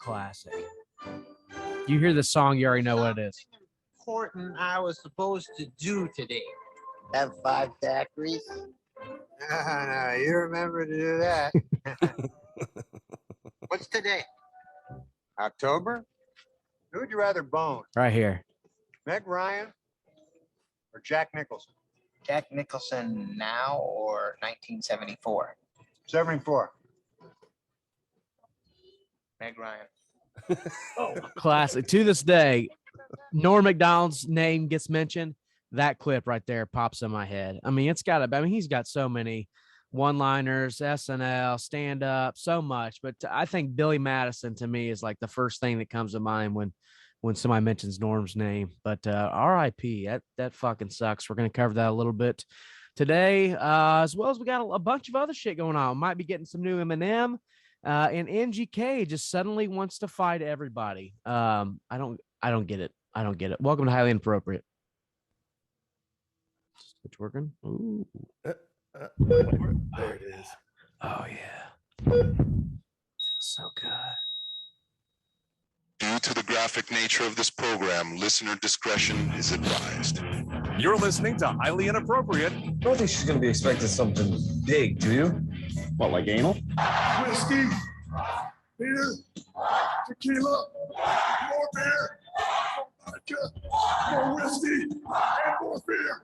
classic. You hear the song, you already know what it is. Important I was supposed to do today. Have 5 daiquiris. No, you remember to do that. What's today? October? Who would you rather bone? Right here. Meg Ryan or Jack Nicholson? Jack Nicholson now or 1974? 74. Meg Ryan. Classic. To this day, Norm McDonald's name gets mentioned. That clip right there pops in my head. I mean, he's got so many one-liners, SNL, stand-up, so much. But I think Billy Madison to me is like the first thing that comes to mind when somebody mentions Norm's name. But R.I.P. That fucking sucks. We're going to cover that a little bit today, as well as we got a bunch of other shit going on. Might be getting some new Eminem, and NGK just suddenly wants to fight everybody. I don't get it. I don't get it. Welcome to Highly Inappropriate. It's working. Ooh. There it is. Oh yeah. Feels so good. Due to the graphic nature of this program, listener discretion is advised. You're listening to Highly Inappropriate. I don't think she's going to be expecting something big, do you? What, like anal? Whiskey, beer, tequila, more beer, vodka, more whiskey, and more beer.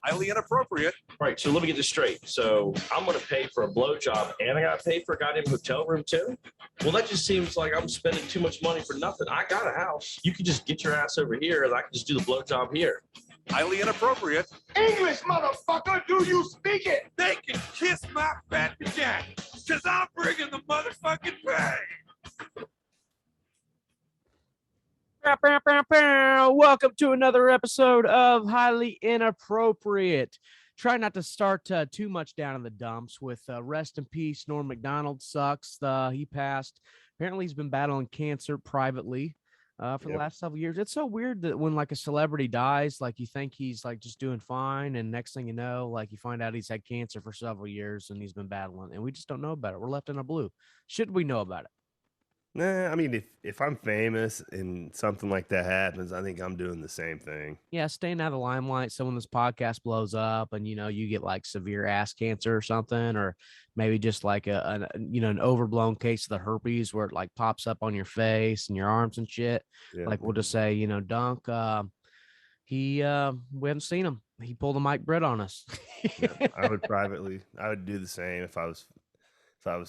Highly Inappropriate. Right, so let me get this straight. So I'm going to pay for a blowjob and I got to pay for a goddamn hotel room too? Well, that just seems like I'm spending too much money for nothing. I got a house. You can just get your ass over here and I can just do the blowjob here. Highly Inappropriate. English, motherfucker, do you speak it? They can kiss my fat vagina, because I'm bringing the motherfucking pay. Welcome to another episode of Highly Inappropriate. Try not to start too much down in the dumps with rest in peace. Norm MacDonald sucks. He passed. Apparently, he's been battling cancer privately for the last several years. It's so weird that when like a celebrity dies, like you think he's like just doing fine, and next thing you know, like you find out he's had cancer for several years and he's been battling, and we just don't know about it. We're left in a blue. Should we know about it? Nah, I mean, if I'm famous and something like that happens, I think I'm doing the same thing. Yeah, staying out of the limelight. So when this podcast blows up and, you get like severe ass cancer or something, or maybe just like an overblown case of the herpes where it like pops up on your face and your arms and shit. Yeah. Like we'll just say, Dunk, we haven't seen him. He pulled a Mike Brett on us. Yeah, I would do the same if I was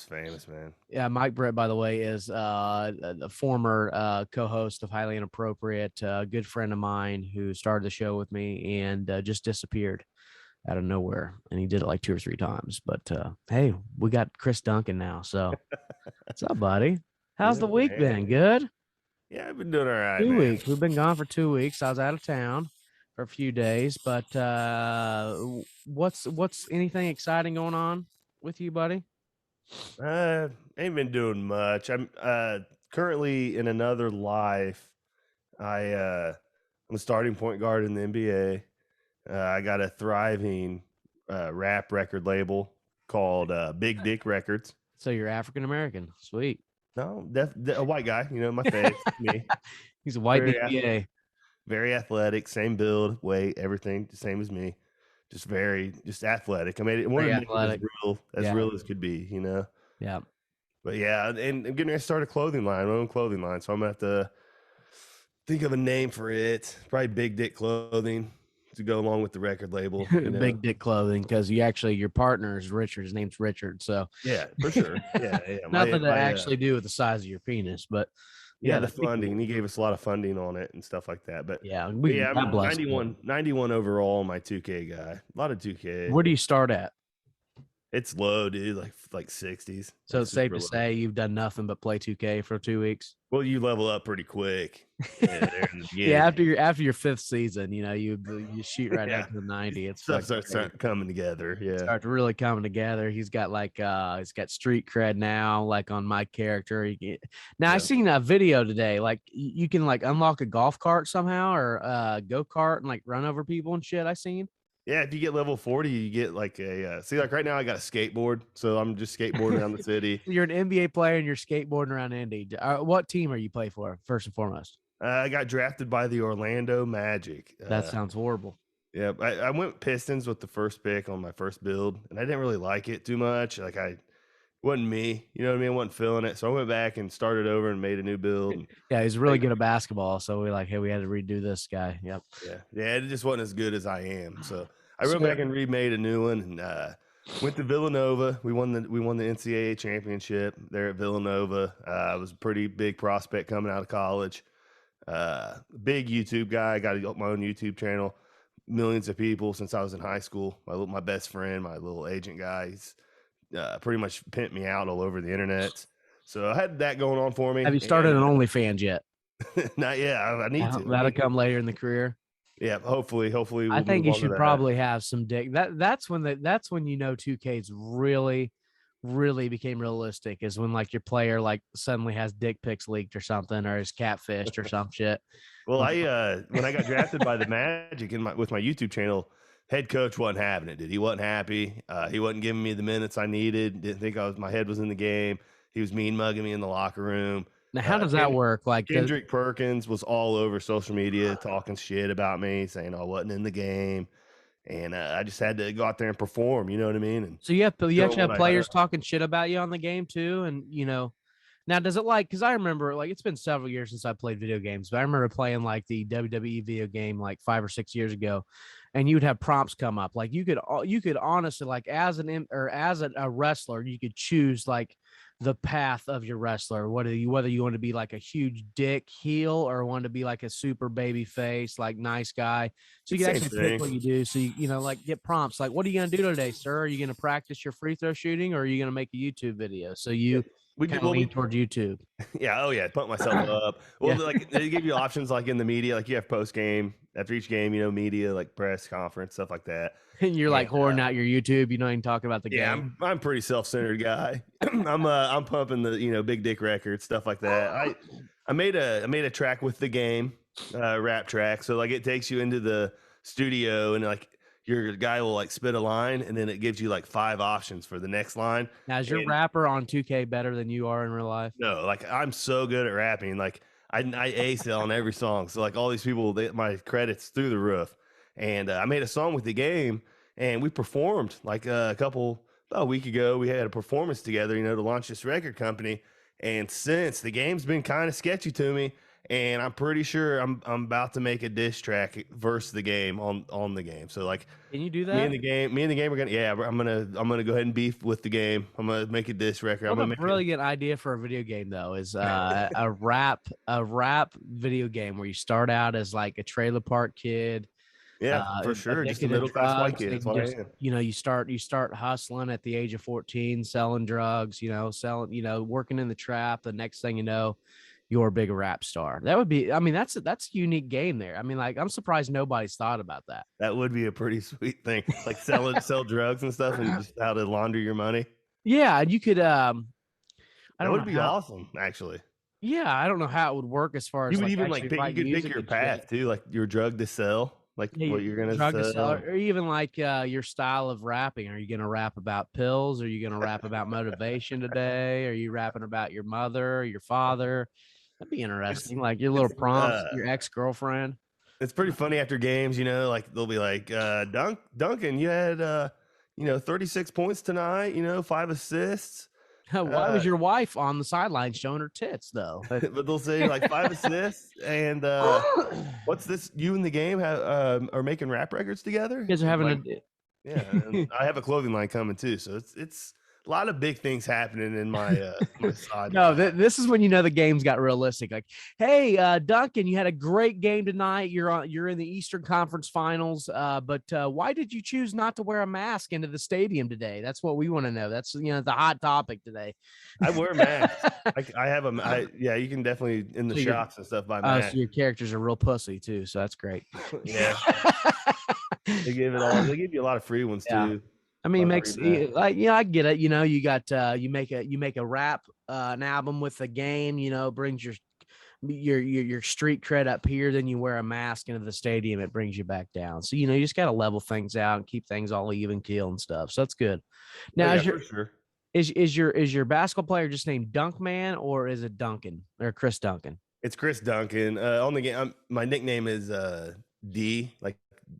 famous, man. Yeah, Mike Brett, by the way, is a former co-host of Highly Inappropriate, a good friend of mine who started the show with me and just disappeared out of nowhere. And he did it like 2 or 3 times. But hey, we got Chris Duncan now. So what's up, buddy? How's the week been? Good? Yeah, I've been doing all right. 2 man. weeks. We've been gone for 2 weeks. I was out of town for a few days. But what's anything exciting going on with you, buddy? Ain't been doing much. I'm currently in another life. I'm a starting point guard in the NBA. I got a thriving rap record label called Big Dick Records. So you're African American. Sweet. No, a white guy. My face, me. He's a white Very NBA. Very athletic, same build, weight, everything, the same as me. Just athletic. I made it one as real as could be, Yeah. But yeah, and I'm getting ready to start my own clothing line. So I'm gonna have to think of a name for it. Probably Big Dick Clothing to go along with the record label. Big Dick Clothing, because your partner is Richard. His name's Richard. So yeah, for sure. Yeah. Nothing to actually do with the size of your penis, but yeah, the funding. He gave us a lot of funding on it and stuff like that. But I'm 91 overall, my 2K guy. A lot of 2K. Where do you start at? It's low, dude, like 60s. So it's safe to say you've done nothing but play 2K for 2 weeks. Well, you level up pretty quick. Yeah, after your 5th season, you shoot right up to the 90. It's stuff starts coming together. Yeah, starts really coming together. He's got he's got street cred now, like on my character. I seen a video today, like you can like unlock a golf cart somehow or go kart and like run over people and shit. I seen. Yeah, if you get level 40, you get like a see, like right now I got a skateboard, so I'm just skateboarding around the city. You're an NBA player and you're skateboarding around Indy. What team are you play for, first and foremost? I got drafted by the Orlando Magic. That sounds horrible. Yeah, I went Pistons with the first pick on my first build, and I didn't really like it too much. Like wasn't me, you know what I mean? I wasn't feeling it, so I went back and started over and made a new build. Yeah, he's really good at basketball, so we hey, we had to redo this guy. Yep. Yeah, it just wasn't as good as I am. So I went back and remade a new one, and went to Villanova. We won the NCAA championship there at Villanova. I was a pretty big prospect coming out of college. Big YouTube guy. Got my own YouTube channel. Millions of people since I was in high school. My best friend, my little agent guy, he's pretty much pimped me out all over the internet. So I had that going on for me. Have you started an OnlyFans yet? Not yet. I need to. That'll come later in the career. Yeah, hopefully. We'll I think you should probably have some dick. That's when 2K's really became realistic, is when like your player like suddenly has dick pics leaked or something, or is catfished or some shit. Well, when I got drafted by the Magic with my YouTube channel, head coach wasn't having it, dude. He wasn't happy. He wasn't giving me the minutes I needed. Didn't think my head was in the game. He was mean mugging me in the locker room. Now, how does that work? Like Kendrick Perkins was all over social media talking shit about me, saying I wasn't in the game, and I just had to go out there and perform. You know what I mean? And so you have to have players talking shit about you on the game too, and Now, does it because I remember it's been several years since I played video games, but I remember playing like the WWE video game like 5 or 6 years ago, and you would have prompts come up. Like you could honestly, like as a wrestler, you could choose like the path of your wrestler, whether you want to be like a huge dick heel or want to be like a super baby face, like nice guy. So you can actually pick what you do. So you like get prompts like, what are you going to do today, sir? Are you going to practice your free throw shooting, or are you going to make a YouTube video? So you lean towards YouTube. Yeah. Oh yeah. Pump myself up. Well, like they give you options like in the media, like you have post game after each game, media, like press conference, stuff like that. And you're like whoring out your YouTube. You know, even talking about the game. I'm pretty self-centered guy. I'm pumping the, big dick records, stuff like that. I made a track with the game, rap track. So like it takes you into the studio and like your guy will like spit a line and then it gives you like 5 options for the next line. Now, is your rapper on 2K better than you are in real life? No, like I'm so good at rapping. Like I ace it on every song. So like all these people, my credits through the roof. And I made a song with the game and we performed like about a week ago. We had a performance together, to launch this record company. And since the game's been kind of sketchy to me, and I'm pretty sure I'm about to make a diss track versus the game on the game. So like, can you do that? Me and the game are gonna. Yeah, I'm gonna go ahead and beef with the game. I'm gonna make a diss record. What a brilliant idea for a video game though is a rap video game where you start out as like a trailer park kid. Yeah, for sure. Just a middle class white kid. You start hustling at the age of 14, selling drugs. Working in the trap. The next thing you know, you're a big rap star. That would be, that's a unique game there. I'm surprised nobody's thought about that. That would be a pretty sweet thing. Like sell drugs and stuff and just how to launder your money. Yeah. And you could, that would be awesome, actually. Yeah. I don't know how it would work as far as you would even you could pick your path too, like your drug to sell. Like what you're going to sell. Or even like your style of rapping. Are you going to rap about pills? Are you going to rap about motivation today? Are you rapping about your mother or your father? That'd be interesting. Like your little prompts, your ex-girlfriend. It's pretty funny after games, like they'll be like, Duncan, you had, 36 points tonight, 5 assists. Why was your wife on the sideline showing her tits though? But they'll say like 5 assists and what's this? You and the game are making rap records together? You guys are having yeah. I have a clothing line coming too, so it's a lot of big things happening in my my side. No, this is when the game's got realistic. Like, hey, Duncan, you had a great game tonight. You're in the Eastern Conference Finals. But why did you choose not to wear a mask into the stadium today? That's what we want to know. That's the hot topic today. I wear masks. I have yeah, you can definitely in the shops and stuff buy masks. So your characters are real pussy too, so that's great. Yeah. They give you a lot of free ones too. I get it. You got you make a rap an album with the game, brings your your street cred up here, then you wear a mask into the stadium, it brings you back down. So you just got to level things out and keep things all even keel and stuff. So that's good. Now, for sure. Is your basketball player just named Dunkman, or is it Duncan or Chris Duncan? It's Chris Duncan. On the game, my nickname is D, like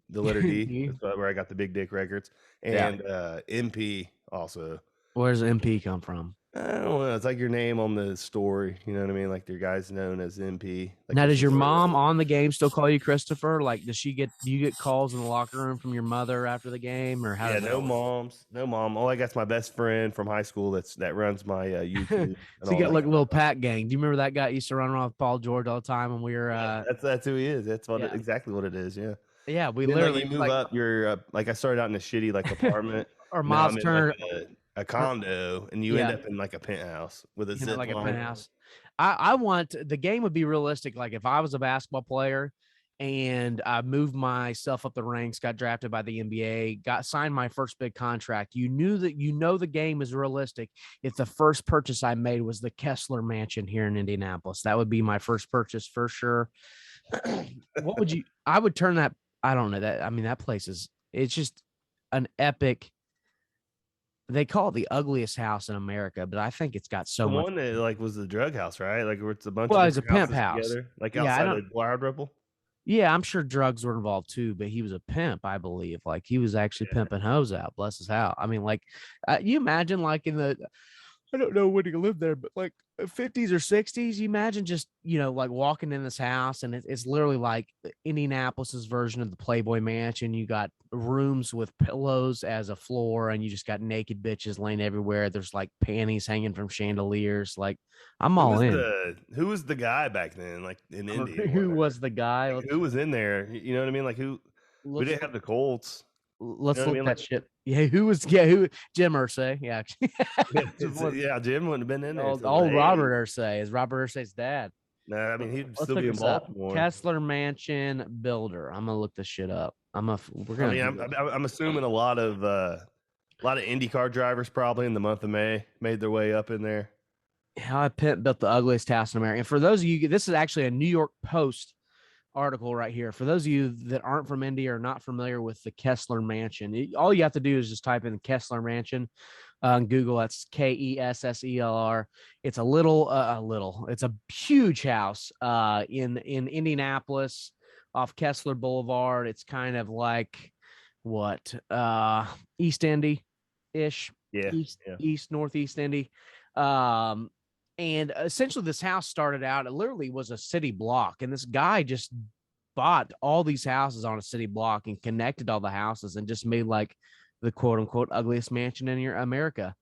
the letter D. That's where I got the Big Dick Records, and MP also. Where does MP come from? I don't know. It's like your name on the story. You know what I mean? Like your guy's known as MP. Like now, does your mom on the game still call you Christopher? Like, do you get calls in the locker room from your mother after the game, or how? Yeah, no mom. All I got's my best friend from high school that runs my YouTube. So you got like a little Pat gang. Do you remember that guy used to run around with Paul George all the time when we were? That's who he is. That's exactly what it is. Yeah. Yeah, we then, literally you move up. You're like I started out in a shitty apartment, or Miles Turner. A condo, and you end up in like a penthouse with a zip like line. A penthouse. I want the game would be realistic. Like if I was a basketball player and I moved myself up the ranks, got drafted by the NBA, signed my first big contract, you knew that the game is realistic. If the first purchase I made was the Theessler Mansion here in Indianapolis, that would be my first purchase for sure. What would you? I would turn that. I don't know that. I mean, that place it's just an epic. They call it the ugliest house in America, but I think it's got so much. One that was the drug house, right? Like where it's a bunch. Well, of it's a pimp house, together, like outside of Wild Ripple. Yeah, I'm sure drugs were involved too, but he was a pimp, I believe. Like he was actually pimping hoes out. Bless his house. I mean, like, you imagine like in the, I don't know when he lived there, but like 50s or 60s, you imagine just, like walking in this house and it's literally like Indianapolis's version of the Playboy Mansion. You got rooms with pillows as a floor and you just got naked bitches laying everywhere. There's like panties hanging from chandeliers. Like I'm all in. Who was the guy back then? Like in India? Who was the guy? Like, who was in there? You know what I mean? Like who? We didn't have the Colts. Let's look that shit. Yeah, who Jim Irsay? Yeah, Jim wouldn't have been in there. Old Robert Irsay is Robert Irsay's dad. No, I mean he'd still be in Baltimore. Theessler Mansion builder. I'm gonna look this shit up. I'm assuming a lot of IndyCar drivers probably in the month of May made their way up in there. How I built the ugliest house in America. And for those of you, this is actually a New York Post article right here. For those of you that aren't from Indy or not familiar with the Theessler Mansion, all you have to do is just type in Theessler Mansion on Google. That's Kessler. It's it's a huge house in Indianapolis off Kessler Boulevard. It's kind of like East Indy ish. Yeah. East Northeast Indy. And essentially this house started out, it literally was a city block. And this guy just bought all these houses on a city block and connected all the houses and just made like the quote unquote ugliest mansion in America.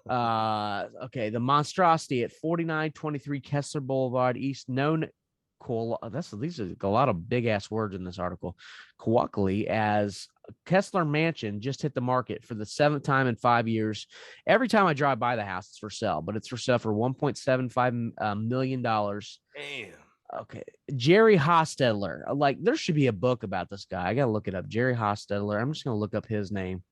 Okay. The monstrosity at 4923 Kessler Boulevard, East, known these are a lot of big ass words in this article. Colloquially as Theessler Mansion, just hit the market for the 7th time in 5 years. Every time I drive by the house, it's for sale, but it's for sale for $1.75 million. Damn. Okay. Jerry Hostetler. Like, there should be a book about this guy. I got to look it up. Jerry Hostetler. I'm just going to look up his name.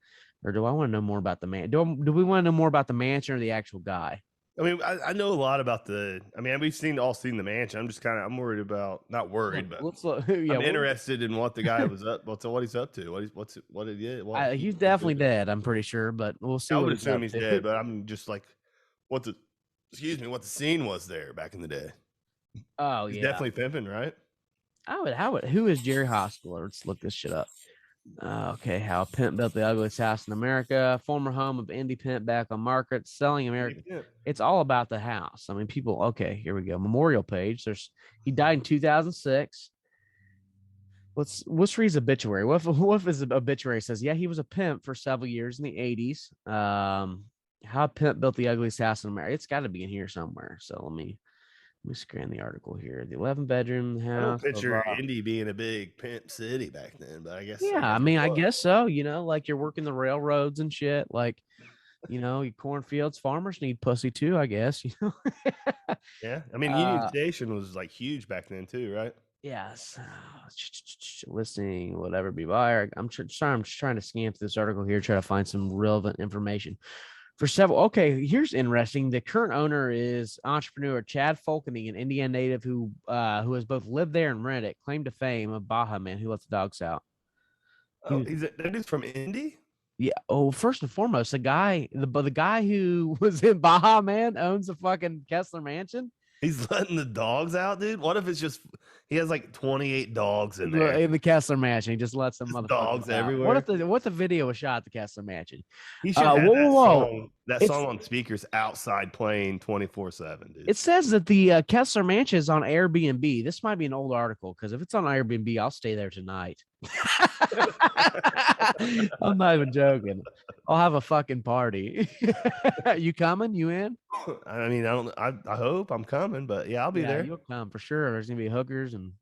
Or do I want to know more about the man? Do we want to know more about the mansion or the actual guy? I mean, I know a lot about we've all seen the mansion. I'm just I'm worried about, not worried, but I'm interested in what the guy was up. What he's up to. What he did. He's definitely dead. I'm pretty sure, but we'll see. I would assume he's dead, but I'm just like, what the scene was there back in the day. Oh, he's definitely pimping, right? Who is Jerry Hostetler? Let's look this shit up. Okay, how a pimp built the ugliest house in America, former home of Indy Pimp back on market, selling American. It's all about the house. I mean, people. Okay, here we go. Memorial page. He died in 2006. Let's read his obituary. What if his obituary says, yeah, he was a pimp for several years in the 80s. How a pimp built the ugliest house in America. It's got to be in here somewhere. So let me scan the article here. The 11-bedroom house. I don't picture Indy being a big pimp city back then, but I guess. Yeah, I guess so. Like you're working the railroads and shit. Like, your cornfields, farmers need pussy too, I guess. Yeah, Union Station was like huge back then too, right? Yes. Listing, whatever be buyer. I'm just trying to scan through this article here, try to find some relevant information. For several. Okay, here's interesting. The current owner is entrepreneur Chad Falkeny, an Indiana native who has both lived there and rented it. Claim to fame of Baja Man who lets the dogs out. Oh, that dude's from Indy? Yeah. Oh, first and foremost, the guy who was in Baja Man owns the fucking Kessler Mansion. He's letting the dogs out, dude. What if it's just he has like 28 dogs in there? In the Kessler Mansion, he just lets them dogs everywhere. What if the video was shot at the Kessler Mansion? He should have that song on speakers outside playing 24/7, dude. It says that the Kessler Mansion is on Airbnb. This might be an old article because if it's on Airbnb, I'll stay there tonight. I'm not even joking. I'll have a fucking party. You coming? You in? I mean, I hope I'm coming, but yeah, I'll be there. You'll come for sure. There's gonna be hookers and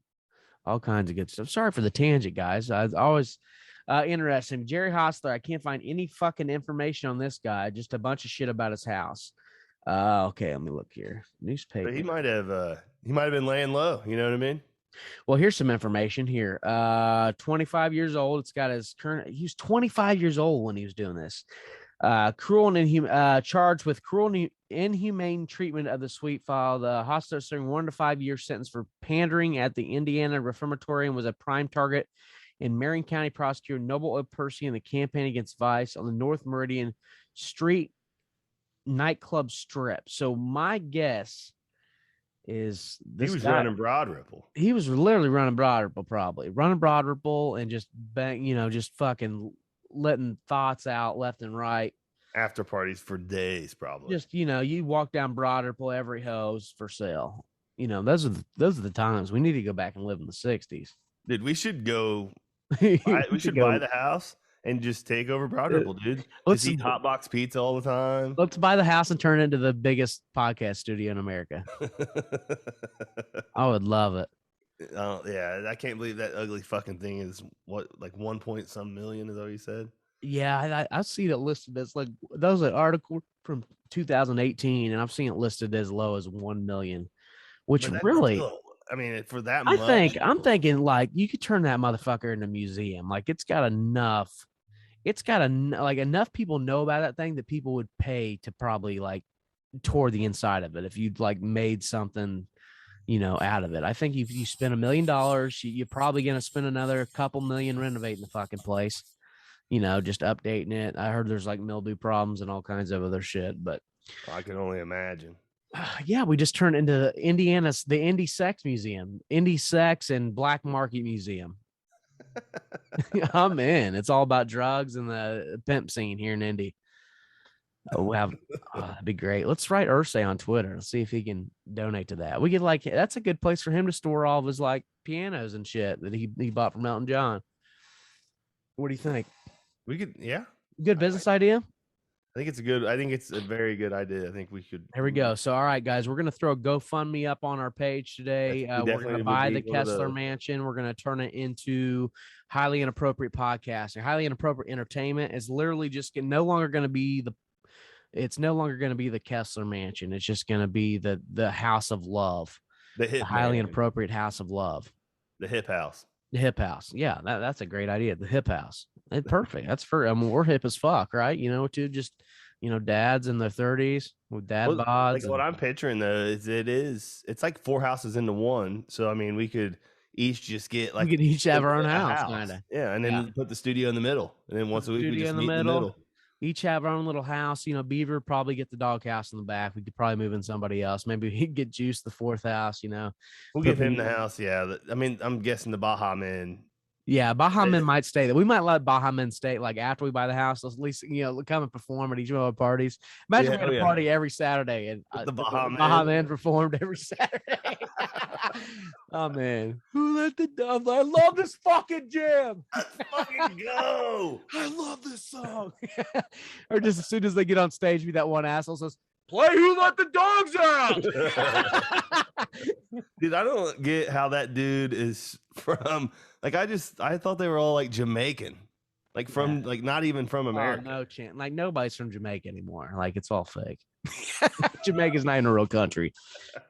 all kinds of good stuff. Sorry for the tangent, guys. I was always interesting. Jerry Hostler. I can't find any fucking information on this guy. Just a bunch of shit about his house. Okay, let me look here. Newspaper. But he might have been laying low. You know what I mean? Well, here's some information here. 25 years old. It's got his current. He was 25 years old when he was doing this. Cruel and charged with cruel and inhumane treatment of the sweet file. The hostile serving 1 to 5 year sentence for pandering at the Indiana Reformatory and was a prime target in Marion County prosecutor Noble O. Percy in the campaign against Vice on the North Meridian Street nightclub strip. So my guess is this he was guy, running Broad Ripple. He was literally running Broad Ripple, probably running Broad Ripple and just just fucking letting thoughts out left and right. After parties for days, probably. Just you walk down Broad Ripple, every house for sale. Those are the times we need to go back and live in the 60s. Dude, we should go. We should buy the house and just take over Broad Ripple, dude. Let's eat hot box pizza all the time. Let's buy the house and turn it into the biggest podcast studio in America. I would love it. Oh yeah, I can't believe that ugly fucking thing is what, like 1 point some million is that what you said? Yeah, I've seen it listed as like that was an article from 2018, and I've seen it listed as low as 1 million, which really. Still, I mean, for that I'm thinking like you could turn that motherfucker into a museum. Like it's got enough people know about that thing that people would pay to probably like tour the inside of it if you'd like made something, out of it. I think if you spend $1 million, you're probably going to spend another couple million renovating the fucking place, just updating it. I heard there's like mildew problems and all kinds of other shit, but I can only imagine. Yeah, we just turned into the Indie Sex Museum, Indie Sex and Black Market Museum. I'm in. It's all about drugs and the pimp scene here in Indy. That'd be great. Let's write Ursay on Twitter and see if he can donate to that. We could that's a good place for him to store all of his like pianos and shit that he bought from Elton John. What do you think? We could, yeah. Good business idea. I think it's a very good idea. I think we could. There we go. So, all right, guys, we're going to throw a GoFundMe up on our page today. We're going to buy the Kessler Mansion. We're going to turn it into Highly Inappropriate Podcasting. Highly Inappropriate Entertainment is literally just no longer going to be the Kessler Mansion. It's just going to be the House of Love, the Highly Inappropriate House of Love, the Hip House. The Hip House. Yeah, that's a great idea. The Hip House. It's perfect. That's we're hip as fuck, right? Just dads in their 30s with dad bods. Like what I'm picturing though is it's like 4 houses into one. So I mean, we could each just get like we could each have our own house, kind of. Yeah, and then put the studio in the middle, and then once a week we just meet in the middle. Each have our own little house. Beaver probably get the doghouse in the back. We could probably move in somebody else. Maybe he'd get Juice the 4th house. We'll give him the house. Yeah, I mean, I'm guessing the Baja Man. Yeah, Baja Men might stay there. We might let Baja Men stay like after we buy the house. Let's at least come and perform at each of our parties. Imagine we had a party every Saturday and the Baja Men performed every Saturday. Oh man, who let the dove? I love this fucking jam. Let's fucking go. I love this song. Or just as soon as they get on stage, be that one asshole says, "Play Who Let the Dogs Out." Dude, I don't get how that dude is from. Like I thought they were all like Jamaican, like from like not even from America. Oh, no chance. Like nobody's from Jamaica anymore. Like it's all fake. Jamaica's not even a real country.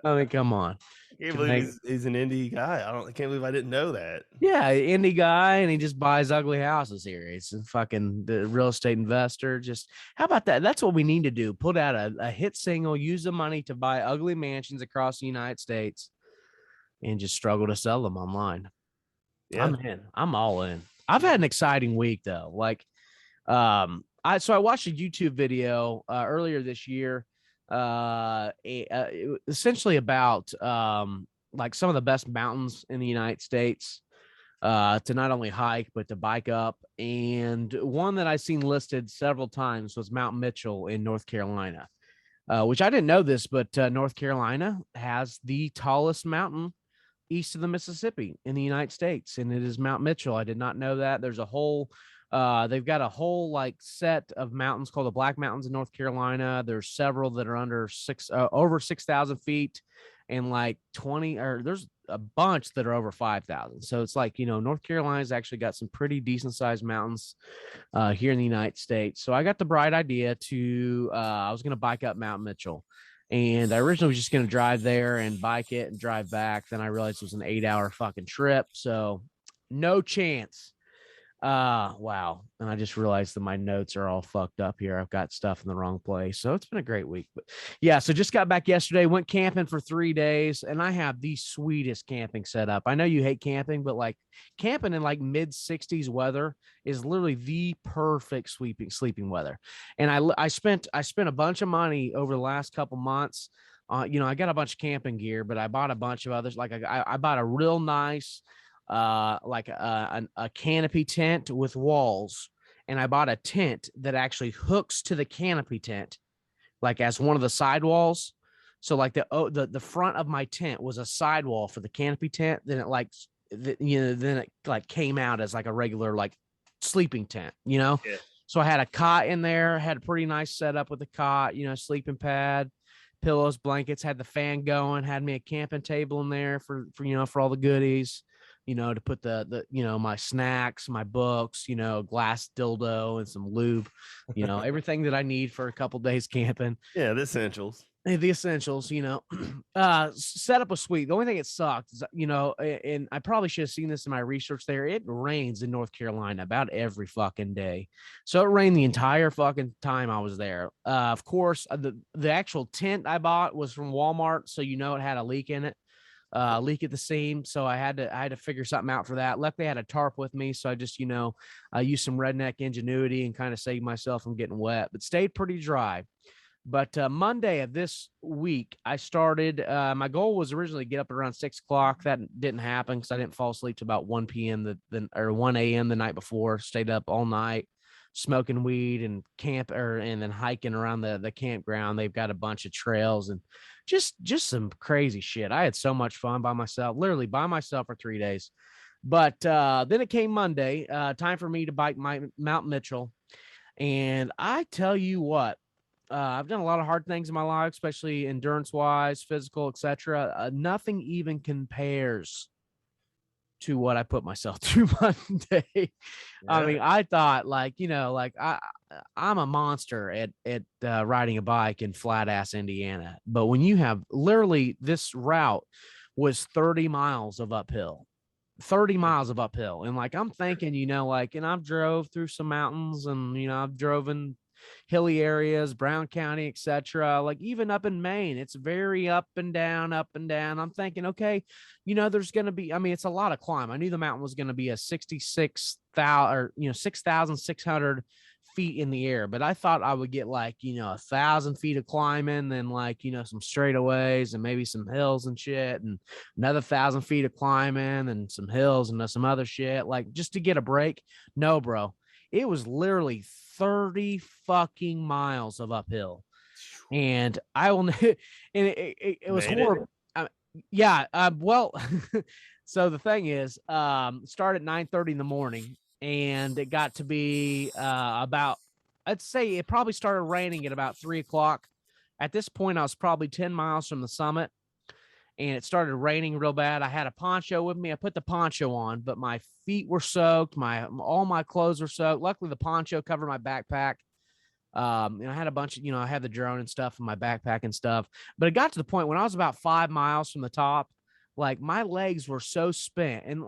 I mean, come on. can't believe he's an indie guy. I can't believe I didn't know that. Yeah, indie guy, and he just buys ugly houses here. He's a fucking the real estate investor. Just how about that? That's what we need to do. Put out a hit single, use the money to buy ugly mansions across the United States, and just struggle to sell them online. Yeah. I'm in. I'm all in. I've had an exciting week though. Like, I watched a YouTube video earlier this year, essentially about like some of the best mountains in the United States to not only hike but to bike up. And one that I've seen listed several times was Mount Mitchell in North Carolina, which I didn't know this, but North Carolina has the tallest mountain east of the Mississippi in the United States, and it is Mount Mitchell. I did not know that. There's a whole they've got a whole like set of mountains called the Black Mountains in North Carolina. There's several that are under over 6,000 feet, and like 20 or there's a bunch that are over 5,000. So it's like, North Carolina's actually got some pretty decent sized mountains here in the United States. So I got the bright idea to I was going to bike up Mount Mitchell. And I originally was just going to drive there and bike it and drive back. Then I realized it was an 8-hour fucking trip. So no chance. Wow. And I just realized that my notes are all fucked up here. I've got stuff in the wrong place. So it's been a great week. But yeah, so just got back yesterday, went camping for 3 days, and I have the sweetest camping setup. I know you hate camping, but like camping in like mid-60s weather is literally the perfect sleeping weather. And I spent a bunch of money over the last couple months. I got a bunch of camping gear, but I bought a bunch of others. Like I bought a real nice a canopy tent with walls, and I bought a tent that actually hooks to the canopy tent like as one of the sidewalls. So like the front of my tent was a sidewall for the canopy tent, then it like came out as like a regular like sleeping tent. Yeah. So I had a cot in there, had a pretty nice setup with the cot, sleeping pad, pillows, blankets, had the fan going, had me a camping table in there for all the goodies, to put the my snacks, my books, glass dildo and some lube, everything that I need for a couple days camping. Yeah, the essentials. Setup was sweet. The only thing it sucked is, and I probably should have seen this in my research there. It rains in North Carolina about every fucking day. So it rained the entire fucking time I was there. Of course, the actual tent I bought was from Walmart. So, it had a leak in it. Leak at the seam, so I had to figure something out for that. Luckily I had a tarp with me, so I just I used some redneck ingenuity and kind of saved myself from getting wet, but stayed pretty dry. But Monday of this week I started my goal was originally to get up at around 6 o'clock. That didn't happen because I didn't fall asleep till about 1 p.m. or 1 a.m. the night before. Stayed up all night smoking weed and and then hiking around the campground. They've got a bunch of trails and just some crazy shit. I had so much fun literally by myself for 3 days. But then it came Monday, time for me to bike my Mount Mitchell. And I tell you what, I've done a lot of hard things in my life, especially endurance wise, physical, etc. Nothing even compares to what I put myself through Monday. Yeah. I mean, I thought I'm a monster at riding a bike in flat ass Indiana. But when you have literally this route was 30 miles of uphill. And like, I'm thinking, and I've drove through some mountains and, I've drove in hilly areas, Brown County, etc. Like even up in Maine, it's very up and down. I'm thinking, okay, there's going to be, it's a lot of climb. I knew the mountain was going to be a 6,600 feet in the air, but I thought I would get 1,000 feet of climbing, then some straightaways and maybe some hills and shit, and another 1,000 feet of climbing and some hills and some other shit, just to get a break. No, bro. It was literally 30 fucking miles of uphill, and it was horrible. Well, so the thing is, started at 9:30 in the morning, and it got to be about, I'd say it probably started raining at about 3 o'clock. At this point, I was probably 10 miles from the summit, and it started raining real bad. I had a poncho with me. I put the poncho on, but my feet were soaked. All my clothes were soaked. Luckily, the poncho covered my backpack. And I had a bunch of, I had the drone and stuff in my backpack and stuff. But it got to the point when I was about 5 miles from the top, Like my legs were so spent, and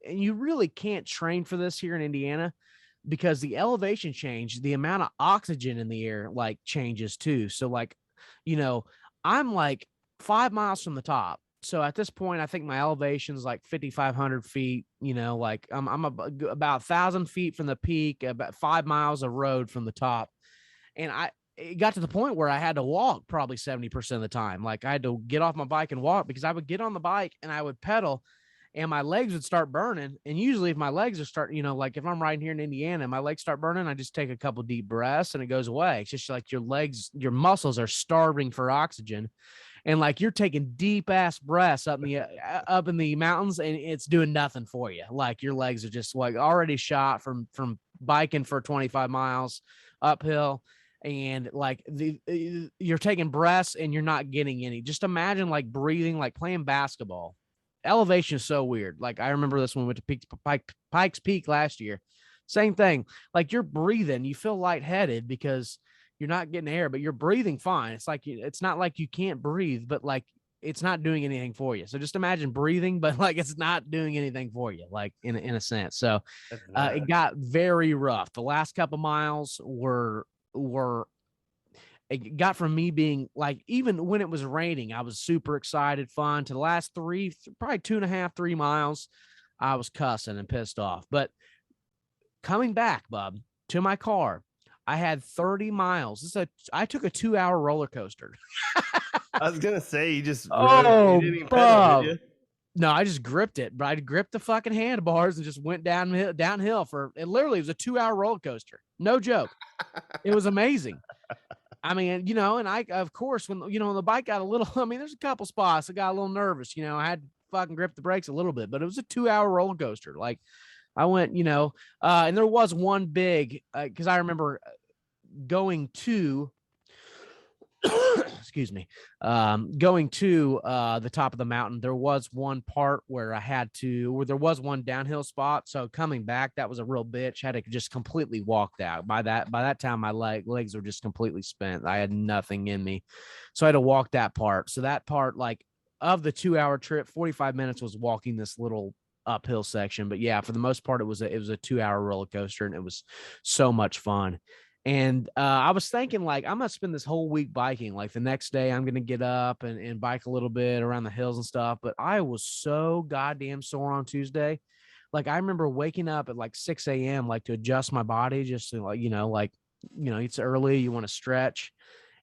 you really can't train for this here in Indiana because the elevation change, the amount of oxygen in the air like changes too. So like, I'm like 5 miles from the top. So at this point, I think my elevation is like 5,500 feet, like I'm about 1,000 feet from the peak, about 5 miles of road from the top. And it got to the point where I had to walk probably 70% of the time. Like I had to get off my bike and walk because I would get on the bike and I would pedal and my legs would start burning. And usually if my legs are starting, like if I'm riding here in Indiana and my legs start burning, I just take a couple deep breaths and it goes away. It's just like your muscles are starving for oxygen. And like you're taking deep ass breaths up in the mountains and it's doing nothing for you. Like your legs are just like already shot from biking for 25 miles uphill. And like you're taking breaths and you're not getting any. Just imagine like breathing, like playing basketball. Elevation is so weird. Like I remember this when we went to Pikes Peak last year. Same thing. Like you're breathing, you feel lightheaded because you're not getting air, but you're breathing fine. It's like it's not like you can't breathe, but like it's not doing anything for you. So just imagine breathing, but like it's not doing anything for you, like in a sense. So it got very rough. The last couple miles were it got from me being like, even when it was raining, I was super excited, fun, to the last probably 2.5, 3 miles, I was cussing and pissed off. But coming back, bub, to my car, I had 30 miles. I took a 2-hour roller coaster. I was gonna say you just Oh, you didn't even pedal, did you? No, I just gripped it, but I gripped the fucking handlebars and just went downhill for it. Literally, it was a 2-hour roller coaster. No joke. It was amazing. I mean, and I, of course, when the bike got a little, I mean, there's a couple spots I got a little nervous, I had to fucking grip the brakes a little bit, but it was a 2-hour roller coaster. Like I went, and there was one big, cause I remember going to, excuse me, going to the top of the mountain. There was one part where there was one downhill spot. So coming back, that was a real bitch. Had to just completely walk out. By that time, my legs were just completely spent. I had nothing in me. So I had to walk that part. So that part, like of the 2-hour trip, 45 minutes was walking this little uphill section. But yeah, for the most part, it was a 2-hour roller coaster and it was so much fun. And I was thinking, like, I'm going to spend this whole week biking. Like the next day, I'm going to get up and bike a little bit around the hills and stuff. But I was so goddamn sore on Tuesday. Like, I remember waking up at like 6 a.m., like to adjust my body just to it's early. You want to stretch.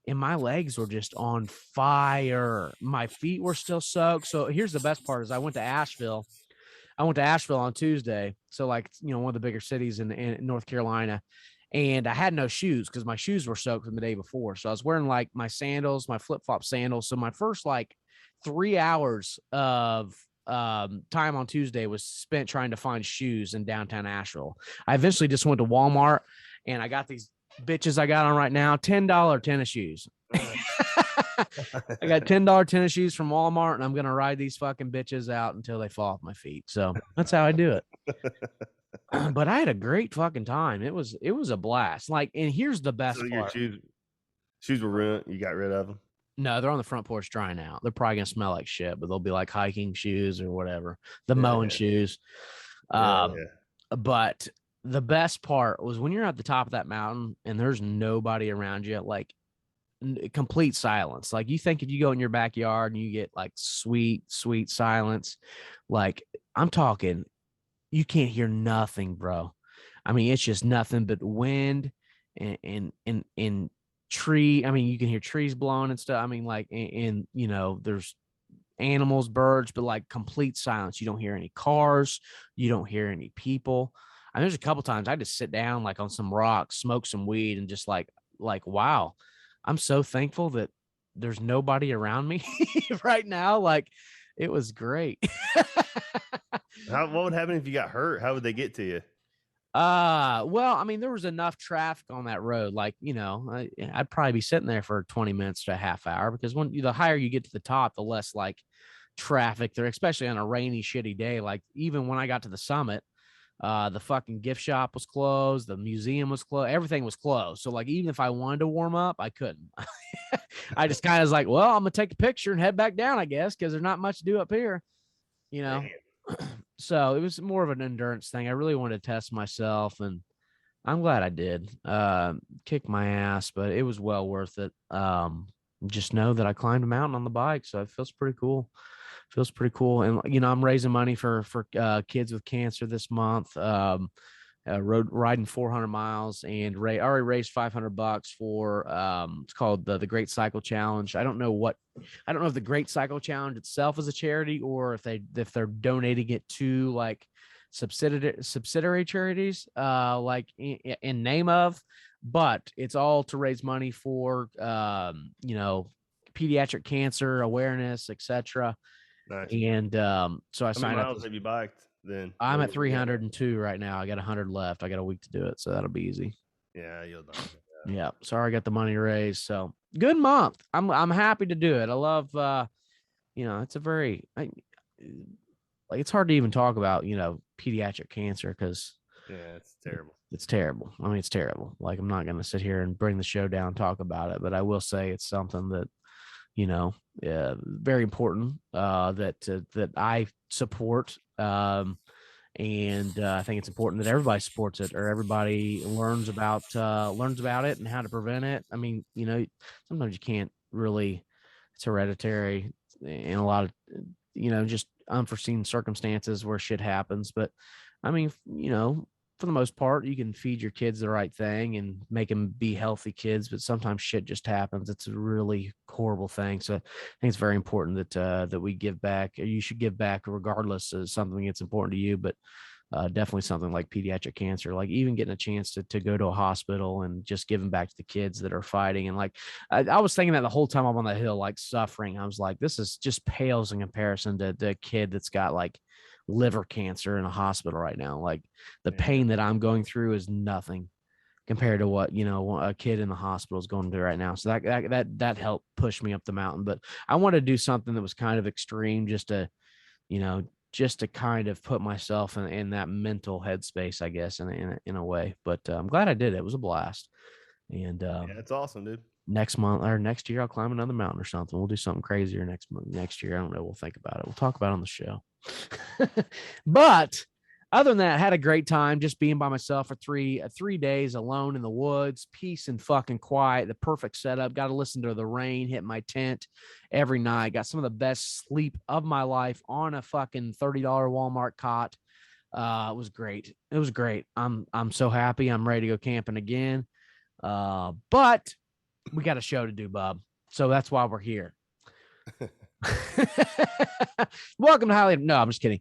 And my legs were just on fire. My feet were still soaked. So here's the best part is I went to Asheville on Tuesday. So like, one of the bigger cities in North Carolina. And I had no shoes because my shoes were soaked from the day before. So I was wearing like my sandals, my flip-flop sandals. So my first like 3 hours of time on Tuesday was spent trying to find shoes in downtown Asheville. I eventually just went to Walmart and I got these bitches I got on right now, $10 tennis shoes. I got $10 tennis shoes from Walmart and I'm going to ride these fucking bitches out until they fall off my feet. So that's how I do it. But I had a great fucking time. It was a blast. Like, and here's the best part. Your shoes were ruined. You got rid of them? No, they're on the front porch drying out. They're probably gonna smell like shit, but they'll be like hiking shoes or whatever. The mowing shoes. But the best part was when you're at the top of that mountain and there's nobody around you, like complete silence. Like you think if you go in your backyard and you get like sweet silence, like I'm talking, you can't hear nothing, bro. I mean, it's just nothing but wind and tree. I mean, you can hear trees blowing and stuff. I mean, like, and there's animals, birds, but like complete silence. You don't hear any cars. You don't hear any people. I mean, there's a couple times I just sit down like on some rocks, smoke some weed, and just like, wow, I'm so thankful that there's nobody around me right now. Like, it was great. What would happen if you got hurt? How would they get to you? Well, I mean, there was enough traffic on that road. Like, I'd probably be sitting there for 20 minutes to a half hour because the higher you get to the top, the less like traffic there, especially on a rainy, shitty day. Like even when I got to the summit, the fucking gift shop was closed. The museum was closed. Everything was closed. So like, even if I wanted to warm up, I couldn't. I just kind of was like, well, I'm going to take a picture and head back down, I guess, because there's not much to do up here. you know. Man. So it was more of an endurance thing. I really wanted to test myself, and I'm glad I did. Kick my ass, but it was well worth it. Just know that I climbed a mountain on the bike, so it feels pretty cool. Feels pretty cool. And you know, I'm raising money for kids with cancer this month. Road riding 400 miles, and already raised $500 for it's called the Great Cycle Challenge. I don't know if the Great Cycle Challenge itself is a charity, or if they're donating it to like subsidiary charities, like in name of, but it's all to raise money for you know, pediatric cancer awareness, etc. Nice. And so I How signed many up. miles have you biked then? I'm What at do you got? 302 right now. I got 100 left. I got a week to do it, so that'll be easy. Yeah, you'll know. Yeah. Sorry, I got the money raised. So good month. I'm happy to do it. I love you know, it's a very like it's hard to even talk about, you know, pediatric cancer because Yeah, it's terrible. it's terrible. I mean, it's terrible. Like, I'm not going to sit here and bring the show down and talk about it, but I will say it's something that, you know, very important that I support. And I think it's important that everybody supports it, or everybody learns about it and how to prevent it. I mean, you know, sometimes you can't really. It's hereditary in a lot of, you know, just unforeseen circumstances where shit happens. But I mean, you know, for the most part, you can feed your kids the right thing and make them be healthy kids. But sometimes shit just happens. It's a really horrible thing. So I think it's very important that we give back. You should give back regardless of something that's important to you. But definitely something like pediatric cancer, like even getting a chance to go to a hospital and just giving back to the kids that are fighting. And like, I was thinking that the whole time I'm on the hill, like suffering, I was like, this is just pales in comparison to the kid that's got like liver cancer in a hospital right now. Like the pain that I'm going through is nothing compared to what, you know, a kid in the hospital is going through right now. So that helped push me up the mountain. But I wanted to do something that was kind of extreme, just to, you know, just to kind of put myself in that mental headspace, I guess, in a way. But I'm glad I did it. It was a blast. And Yeah, it's awesome, dude. next month or next year, I'll climb another mountain or something. We'll do something crazier next year. I don't know. We'll think about it. We'll talk about it on the show. But other than that, I had a great time just being by myself for 3 days alone in the woods, peace and fucking quiet, the perfect setup. Got to listen to the rain hit my tent every night. Got some of the best sleep of my life on a fucking $30 Walmart cot. It was great. It was great. I'm so happy. I'm ready to go camping again. But we got a show to do, Bob. So that's why we're here. Welcome to Highly. No, I'm just kidding.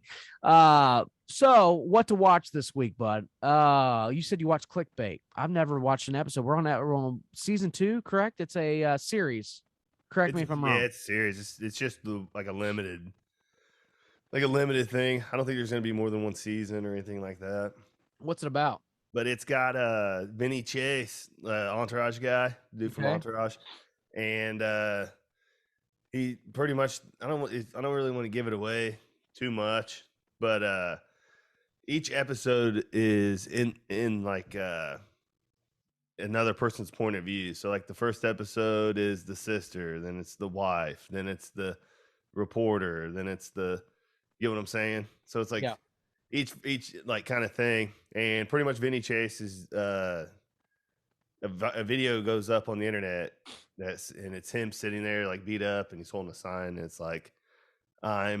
So what to watch this week, bud? You said you watched Clickbait. I've never watched an episode. We're on season 2, correct? It's a series. Correct me if I'm wrong. Yeah, it's serious. It's just like a limited thing. I don't think there's gonna be more than one season or anything like that. What's it about? But it's got Vinny Chase, Entourage guy, dude from Entourage, and he pretty much. I don't really want to give it away too much, but each episode is in like another person's point of view. So like the first episode is the sister, then it's the wife, then it's the reporter, then it's the, you know what I'm saying? So it's like each like kind of thing. And pretty much Vinny Chase is a video goes up on the internet and it's him sitting there like beat up and he's holding a sign and it's like, I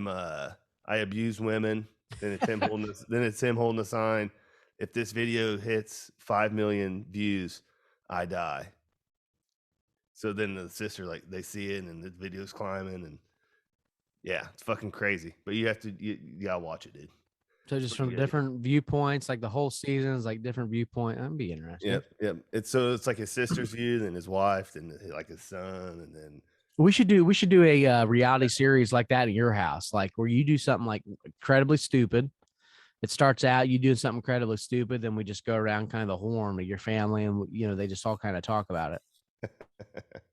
abuse women. Then it's him holding a sign. If this video hits 5 million views, I die. So then the sister, like, they see it and the video's climbing and yeah, it's fucking crazy. But you gotta watch it, dude. So just from different viewpoints, like the whole season is like different viewpoint. That'd be interesting. Yep. It's like his sister's view, then his wife, then like his son, and then we should do a reality series like that at your house, like where you do something like incredibly stupid. It starts out you doing something incredibly stupid, then we just go around kind of the horn to your family, and you know they just all kind of talk about it.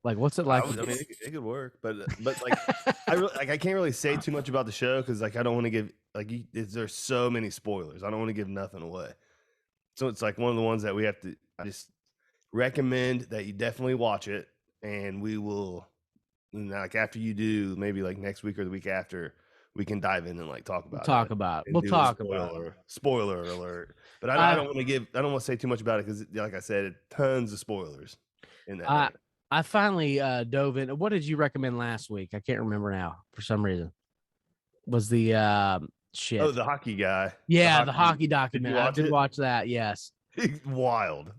Like, what's it like? I mean, it could work, but like I can't really say too much about the show because like I don't want to give there's so many spoilers. I don't want to give nothing away. So it's like one of the ones that I just recommend that you definitely watch it, and we will, like after you do, maybe like next week or the week after, we can dive in and like talk about talk it. about it. and We'll do a talk about it. spoiler alert. But I don't want to say too much about it because, like I said, tons of spoilers in that. I finally dove in. What did you recommend last week? I can't remember now for some reason. Was the shit? Oh, the hockey guy. Yeah, the hockey Did you documentary. I watch did it? watch that. Yes. Wild.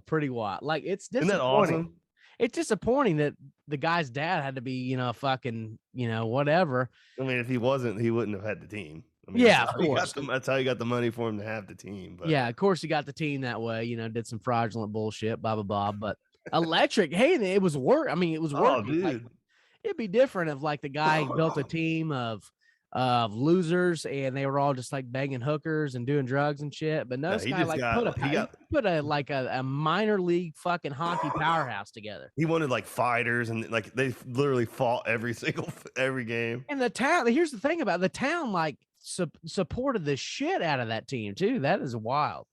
Pretty wild. Like it's Isn't that disappointing. awesome? It's disappointing that the guy's dad had to be, fucking, whatever. I mean, if he wasn't, he wouldn't have had the team. I mean, Yeah, that's of how he got course. that's how he got the money for him to have the team. But Yeah, of course he got the team that way, did some fraudulent bullshit, blah, blah, blah. But electric, hey, it was work. I mean, it was oh, working. Like, dude, it'd be different if like the guy built a team of losers and they were all just like banging hookers and doing drugs and shit. But no, this he guy just like got put a minor league fucking hockey powerhouse together. he wanted like fighters and like they literally fought every game. And the town, here's the thing about the town, like supported the shit out of that team too. That is wild.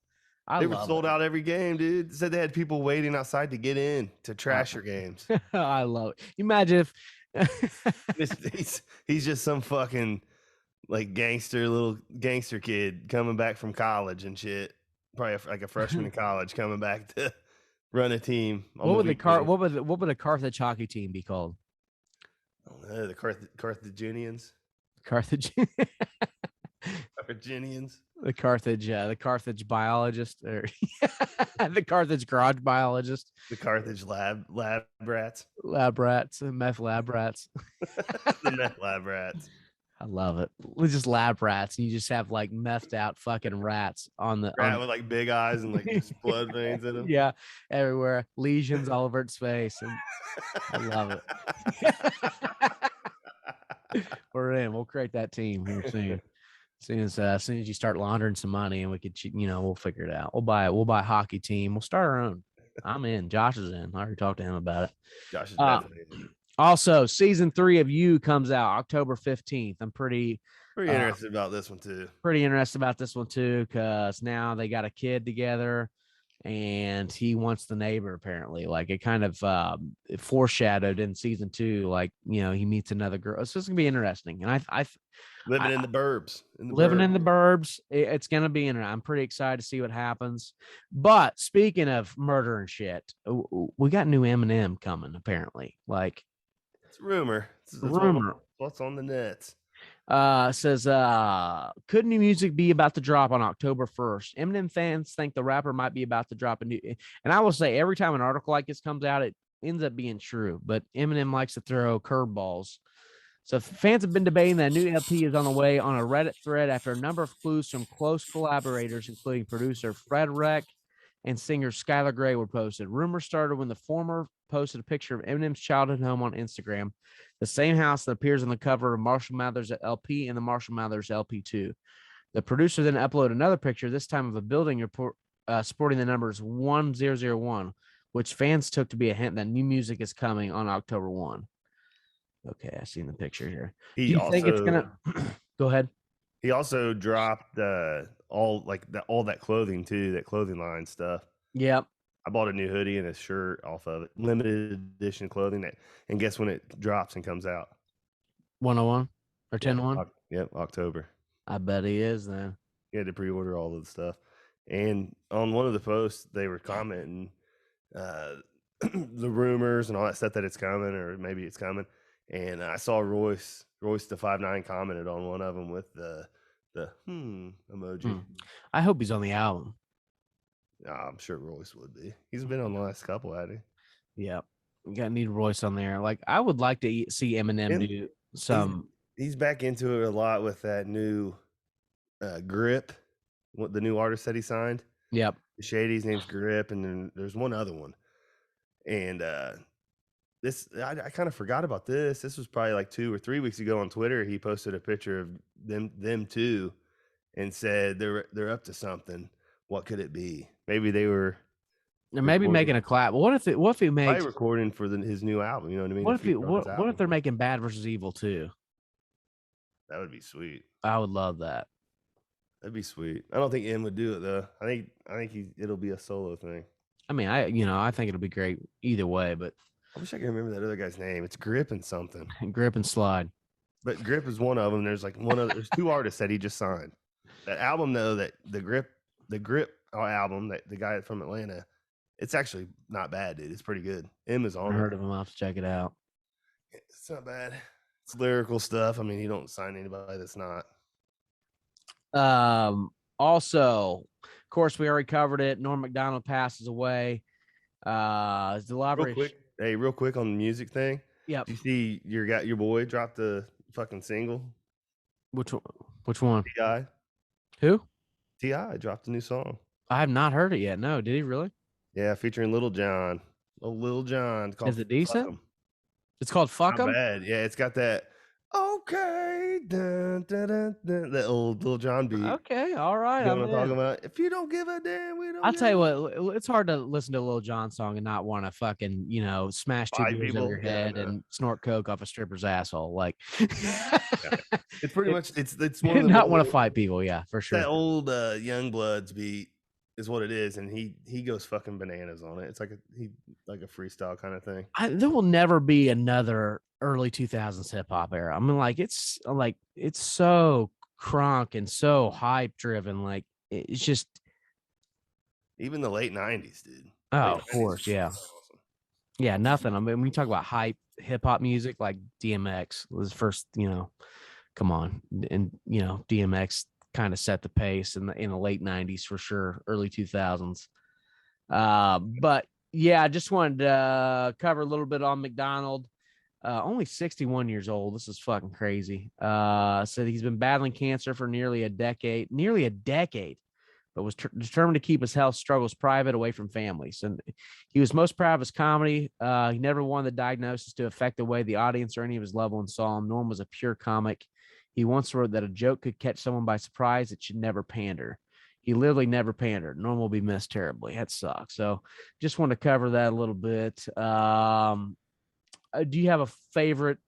They were sold out every game, dude. Said they had people waiting outside to get in to trash your games. I love it. Imagine if he's just some fucking like little gangster kid coming back from college and shit. Probably like a freshman in college coming back to run a team. What would a Carthage hockey team be called? I don't know, the Carthaginians. Carthaginians. The Carthage biologist, or the Carthage garage biologist, the Carthage lab rats, meth lab rats, the meth lab rats. I love it. We're just lab rats, and you just have like methed out fucking rats on the rat with like big eyes and like just blood veins in them. Yeah, everywhere, lesions all over its face, and I love it. We're in. We'll create that team here soon. As soon as you start laundering some money, and we could, we'll figure it out. We'll buy a hockey team. We'll start our own. I'm in. Josh is in. I already talked to him about it. Josh is definitely in. Also, season 3 of You comes out October 15th. I'm pretty interested about this one too. Pretty interested about this one too, because now they got a kid together, and he wants the neighbor. Apparently, like it kind of foreshadowed in season 2. Like he meets another girl. It's just gonna be interesting, and I living in the burbs. It's gonna be interesting. I'm pretty excited to see what happens. But speaking of murder and shit, we got new Eminem coming. Apparently, like it's rumor. What's on the nets? Says could new music be about to drop on October 1st? Eminem fans think the rapper might be about to drop a new, and I will say every time an article like this comes out, it ends up being true, but Eminem likes to throw curveballs. So fans have been debating that a new LP is on the way on a Reddit thread after a number of clues from close collaborators, including producer Fred Reck and singer Skylar Grey, were posted. Rumors started when the former posted a picture of Eminem's childhood home on Instagram, the same house that appears on the cover of Marshall Mathers LP and the Marshall Mathers LP2. The producer then uploaded another picture, this time of a building sporting the numbers 1001, which fans took to be a hint that new music is coming on October 1. Okay, I seen the picture here. Do you think it's gonna go ahead? He also dropped all that clothing too, that clothing line stuff. Yep. I bought a new hoodie and a shirt off of it. Limited edition clothing. And guess when it drops and comes out? 101 or 10-1? Yep, October. I bet he is then. You had to pre-order all of the stuff. And on one of the posts, they were commenting the rumors and all that stuff that it's coming, or maybe it's coming. And I saw Royce the 5'9" commented on one of them with the emoji. I hope he's on the album. I'm sure Royce would be. He's been on the last couple, hadn't he? Yeah. We got need Royce on there. Like I would like to see Eminem do some. He's back into it a lot with that new Grip, the new artist that he signed. Yep. Shady's name's Grip, and then there's one other one. And this I kind of forgot about this. This was probably like 2 or 3 weeks ago on Twitter. He posted a picture of them two and said they're up to something. What could it be? Maybe they were maybe making a collab. What if he makes recording for his new album? You know what I mean? What if they're making Bad versus Evil too? That would be sweet. I would love that. That'd be sweet. I don't think M would do it though. I think it'll be a solo thing. I mean, I think it'll be great either way. But I wish I could remember that other guy's name. It's Grip and something. Grip and Slide. but Grip is one of them. There's like there's two artists that he just signed. That album though, that the Grip album, that the guy from Atlanta, it's actually not bad, dude. It's pretty good. M is on I it. heard of him. I'll have to check it out. It's not bad. It's lyrical stuff. I mean, you don't sign anybody that's not. Also, of course, we already covered it. Norm MacDonald passes away. Real quick on the music thing. Yep. You see your boy dropped the fucking single. Which one? T.I. Who? T.I. dropped a new song. I have not heard it yet. No, did he really? Yeah, featuring Little John. Oh, Little John. Is it decent? It's called Fuck 'Em? Not bad. Yeah, it's got that okay, dun, dun, dun, dun, that old Little John beat. Okay, all right. You know what I'm talking about? If you don't give a damn, we don't. I'll tell you what, it's hard to listen to a Lil Jon song and not want to fucking, smash two beers over your head and snort coke off a stripper's asshole. Like, it's pretty much it's one of the not want to fight people. Yeah, for sure. That old Youngbloods beat is what it is, and he goes fucking bananas on it. It's like a freestyle kind of thing. There will never be another early 2000s hip hop era. I mean, it's so crunk and so hype driven. Like, it's just even the late 90s, dude. Oh, of course, yeah. Awesome. Yeah, nothing. I mean, when you talk about hype hip hop music, like DMX was first, come on, and DMX kind of set the pace in the late 90s for sure, early 2000s. But yeah, I just wanted to cover a little bit on MacDonald. Only 61 years old. This is fucking crazy. Said he's been battling cancer for nearly a decade, but was determined to keep his health struggles private, away from families. And he was most proud of his comedy. He never wanted the diagnosis to affect the way the audience or any of his loved ones saw him. Norm was a pure comic. He once wrote that a joke could catch someone by surprise. It should never pander. He literally never pandered. Norm will be missed terribly. That sucks. So just want to cover that a little bit. Do you have a favorite?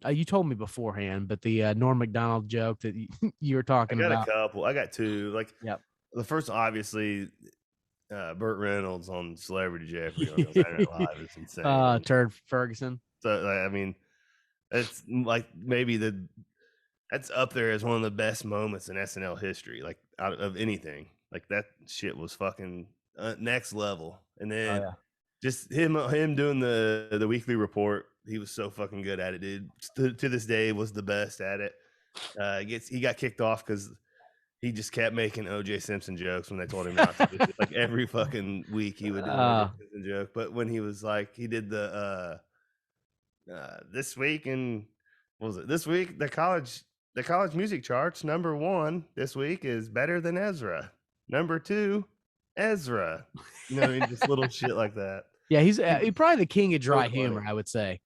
You told me beforehand, but the Norm MacDonald joke that you were talking about. I got a couple. I got two. Like, yep. The first, obviously, Burt Reynolds on Celebrity Jeopardy on Saturday Night Live is insane. Turd Ferguson. So, I mean, it's like maybe that's up there as one of the best moments in SNL history, like out of anything. Like, that shit was fucking next level. And then just him doing the weekly report. He was so fucking good at it, dude. To this day, was the best at it. He got kicked off because he just kept making O.J. Simpson jokes when they told him not to. Do it. Like, every fucking week he would do an O.J. Simpson joke. But when he was like, he did the this week, and what was it? This week the college music charts, number 1 this week is Better Than Ezra. Number 2, Ezra. You know what I mean? Just little shit like that. Yeah, he's probably the king of dry humor, I would say.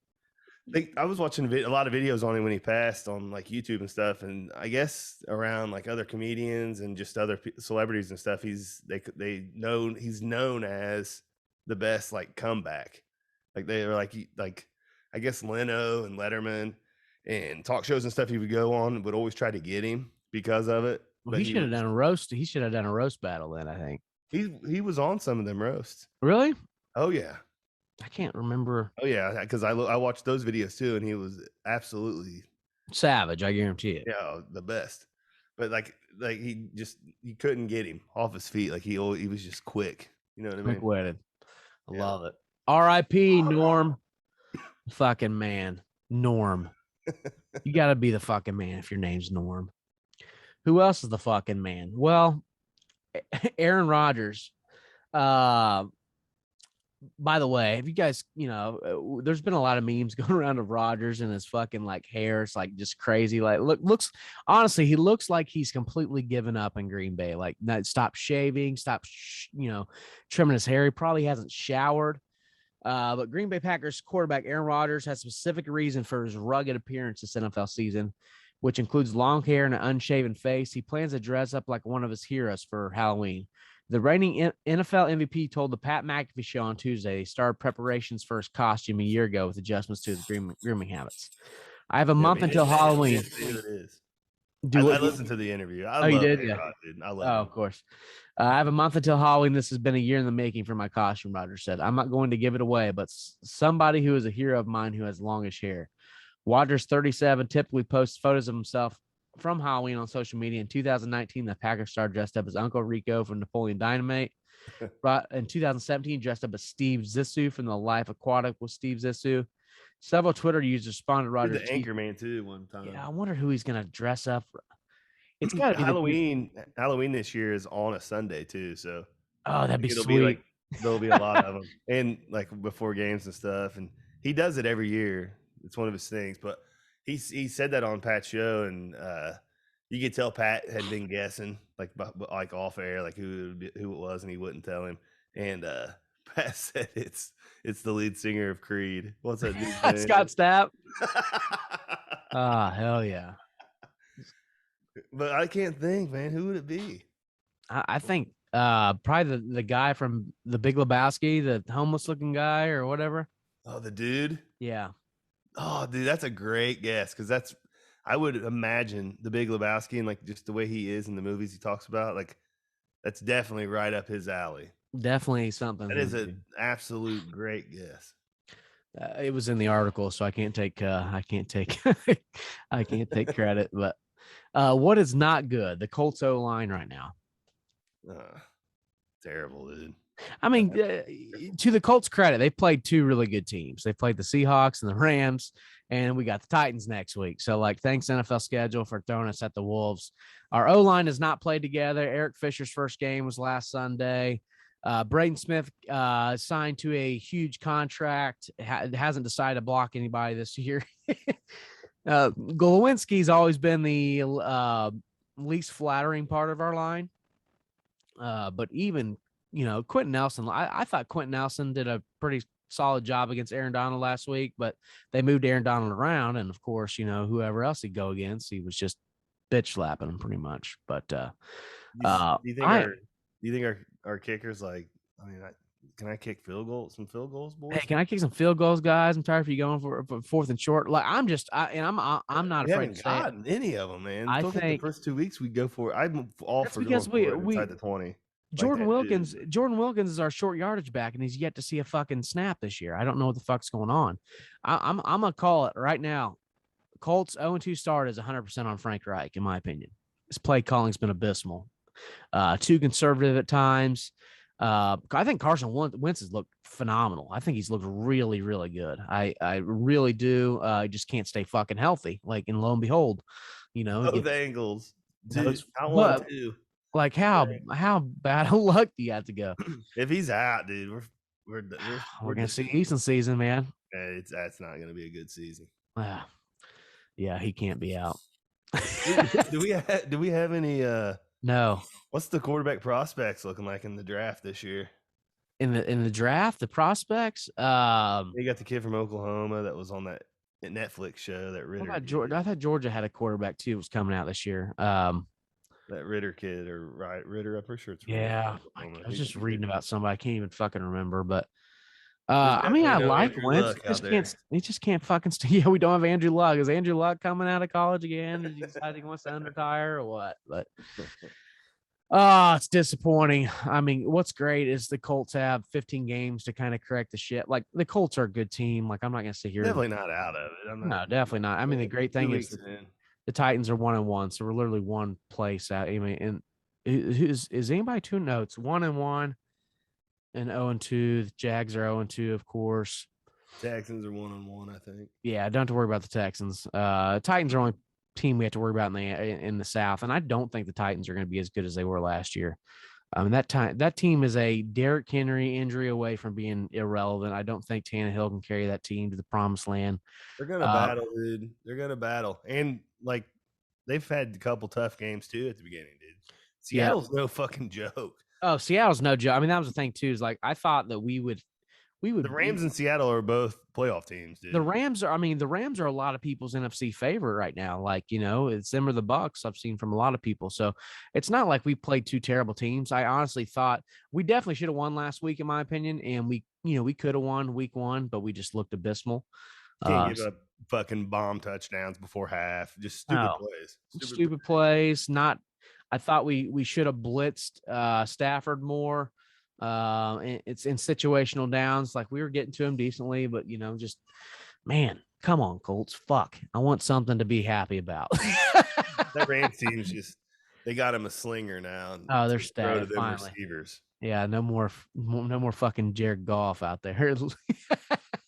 I was watching a lot of videos on him when he passed on like YouTube and stuff, and I guess around like other comedians and just other celebrities and stuff, he's known as the best like comeback. Like, they were like I guess Leno and Letterman and talk shows and stuff he would go on would always try to get him because of it. Well, he should have done a roast. He should have done a roast battle then, I think. He was on some of them roasts. Really? Oh yeah. I can't remember. Oh yeah, because I watched those videos too, and he was absolutely savage. I guarantee it. Yeah, the best. But like he couldn't get him off his feet. Like he was just quick. You know what I mean? Quick-witted. I love it. R.I.P. Norm. Fucking man, Norm. You got to be the fucking man if your name's Norm. Who else is the fucking man? Well, Aaron Rodgers. By the way, have you guys, there's been a lot of memes going around of Rodgers and his fucking like hair. It's like just crazy. Like, honestly, he looks like he's completely given up in Green Bay. Like, stop shaving, trimming his hair. He probably hasn't showered. But Green Bay Packers quarterback Aaron Rodgers has specific reason for his rugged appearance this NFL season, which includes long hair and an unshaven face. He plans to dress up like one of his heroes for Halloween. The reigning NFL MVP told the Pat McAfee show on Tuesday he started preparations for his costume a year ago with adjustments to his grooming habits. I have a month until Halloween. It is. I listened to the interview. You did? Yeah. I love of course. I have a month until Halloween. This has been a year in the making for my costume, Rodgers said. I'm not going to give it away, but somebody who is a hero of mine who has longish hair. Rodgers 37 typically posts photos of himself from Halloween on social media. In 2019, the Packers star dressed up as Uncle Rico from Napoleon Dynamite. In 2017, dressed up as Steve Zissou from The Life Aquatic with Steve Zissou. Several Twitter users responded to Did Rodgers. the Anchorman too one time. Yeah, I wonder who he's gonna dress up. It's got to be Halloween this year is on a Sunday too, so that'd be it'll sweet. be like there'll be a lot of them, and like before games and stuff. And he does it every year. It's one of his things. But he said that on Pat's show, and you could tell Pat had been guessing like off air, like who it was, and he wouldn't tell him. And Pat said it's the lead singer of Creed. What's that dude's name? Scott Stapp. Hell yeah. But I can't think, man. Who would it be? I think probably the guy from The Big Lebowski, the homeless looking guy or whatever. Oh, the dude? Yeah. Oh, dude, that's a great guess, because I would imagine The Big Lebowski and like just the way he is in the movies he talks about, like that's definitely right up his alley. Definitely something. That is an absolute great guess. It was in the article, so I can't take I can't take credit. But what is not good? The Colts O-line right now. Terrible, dude. I mean, to the Colts' credit, they played two really good teams. They played the Seahawks and the Rams, and we got the Titans next week. So, like, thanks NFL schedule for throwing us at the Wolves. Our O-line has not played together. Eric Fisher's first game was last Sunday. Braden Smith signed to a huge contract. Hasn't decided to block anybody this year. Glowinski's always been the least flattering part of our line. But even, Quentin Nelson, I thought Quentin Nelson did a pretty solid job against Aaron Donald last week, but they moved Aaron Donald around. And of course, whoever else he'd go against, he was just bitch slapping him pretty much. But do you think our kickers can I kick some field goals, boys? Hey, can I kick some field goals, guys? I'm tired of you going for fourth and short. Like I'm not afraid to say any of them, man. I think the first 2 weeks we go for it. I'm all for because we inside the 20. Jordan Wilkins is our short yardage back, and he's yet to see a fucking snap this year. I don't know what the fuck's going on. I'm gonna call it right now. Colts 0-2 start is 100% on Frank Reich, in my opinion. His play calling's been abysmal. Too conservative at times. I think Carson Wentz has looked phenomenal. I think he's looked really, really good. I really do. He just can't stay fucking healthy. And lo and behold, both angles. Dude, I want to. Like how bad of luck do you have to go? If he's out, dude, we're gonna see Easton season, man. That's not gonna be a good season. Yeah, he can't be out. Do we have any? No. What's the quarterback prospects looking like in the draft this year? In the draft, the prospects. You got the kid from Oklahoma that was on that Netflix show. That Ritter. I thought Georgia had a quarterback too. Was coming out this year. That Ritter kid or Ritter. I'm pretty sure it's. Yeah, I was just reading about somebody. I can't even fucking remember, but. I like Wentz. He just can't fucking stay. Yeah, we don't have Andrew Luck. Is Andrew Luck coming out of college again? Did he decide he wants to retire or what? But it's disappointing. I mean, what's great is the Colts have 15 games to kind of correct the shit. Like the Colts are a good team. Like I'm not gonna sit here. Definitely not out of it. No, definitely not. I mean, the great thing is the Titans are 1-1, so we're literally one place out. I mean, and is anybody 2? No, it's 1-1. And 0-2. The Jags are 0-2, of course. Texans are 1-1, I think. Yeah, don't have to worry about the Texans. Titans are only team we have to worry about in the South, and I don't think the Titans are going to be as good as they were last year. That team is a Derrick Henry injury away from being irrelevant. I don't think Tannehill can carry that team to the promised land. They're going to battle, dude. They're going to battle, and they've had a couple tough games too at the beginning, dude. Seattle's no fucking joke. Oh, Seattle's no joke. I mean, that was the thing too. Is I thought that we would. The Rams and Seattle are both playoff teams, dude. The Rams are a lot of people's NFC favorite right now. It's them or the Bucks. I've seen from a lot of people. So it's not like we played two terrible teams. I honestly thought we definitely should have won last week, in my opinion, and we could have won week 1, but we just looked abysmal. Can't give up fucking bomb touchdowns before half. Just stupid plays. Stupid plays. I thought we should have blitzed Stafford more. It's in situational downs. We were getting to him decently, but just man, come on, Colts. Fuck. I want something to be happy about. That Rams team's just they got him a slinger now. Oh, they're to throw to stacked them finally. receivers. Yeah, no more fucking Jared Goff out there.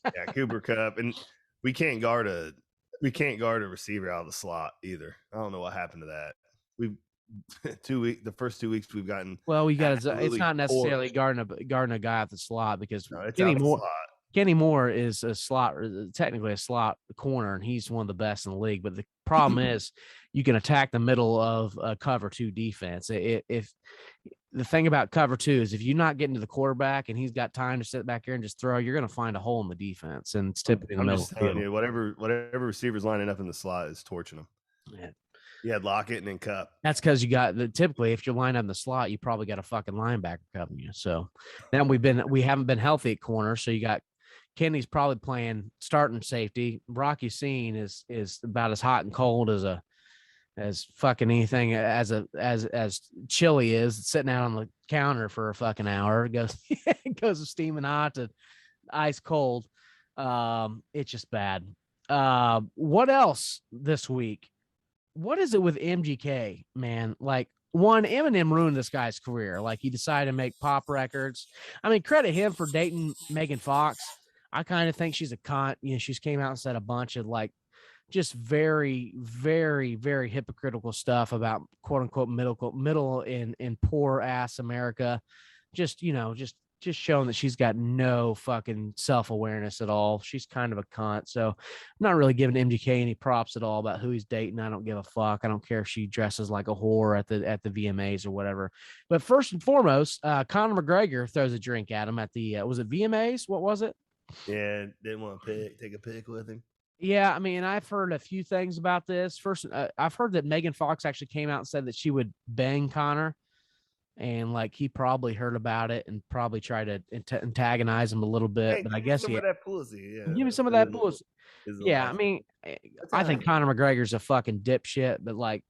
Yeah, Cooper Cup, and we can't guard a receiver out of the slot either. I don't know what happened to that. We've the first 2 weeks we've gotten Well, we got it's absolutely not necessarily torched. guarding a guy at the slot because No, it's Kenny out the Moore slot. Kenny Moore is a slot, technically a slot corner, and he's one of the best in the league. But the problem is, you can attack the middle of a cover 2 defense. If the thing about cover 2 is if you're not getting to the quarterback and he's got time to sit back here and just throw, you're going to find a hole in the defense, and it's typically in the I'm middle just of the telling field. you, whatever receivers lining up in the slot is torching them. Yeah. You had Lockett and then Cup. That's because you got typically if you line up in the slot, you probably got a fucking linebacker covering you. So then we haven't been healthy at corner. So you got Kenny's probably playing starting safety. Rocky Scene is about as hot and cold as fucking anything as Chili is sitting out on the counter for a fucking hour. It goes steaming hot to ice cold. It's just bad. What else this week? What is it with MGK, man? Like, one, Eminem ruined this guy's career. Like, he decided to make pop records. I mean, credit him for dating Megan Fox. I kind of think she's a cunt. You know, she's came out and said a bunch of like just very, very, very hypocritical stuff about quote unquote middle and poor ass America. Just, you know, just showing that she's got no fucking self-awareness at all. She's kind of a cunt. So I'm not really giving MGK any props at all about who he's dating. I don't give a fuck. I don't care if she dresses like a whore at the VMAs or whatever. But first and foremost, Conor McGregor throws a drink at him at the was it VMAs? What was it? Yeah, didn't want to take a pic with him. Yeah, I mean, I've heard a few things about this. First, I've heard that Megan Fox actually came out and said that she would bang Conor. And like he probably heard about it and probably tried to antagonize him a little bit, Hey, but I give me guess some he of that pussy. Yeah, give me some of that pussy. is the Yeah, I last- mean, I think Conor McGregor's a fucking dipshit, but like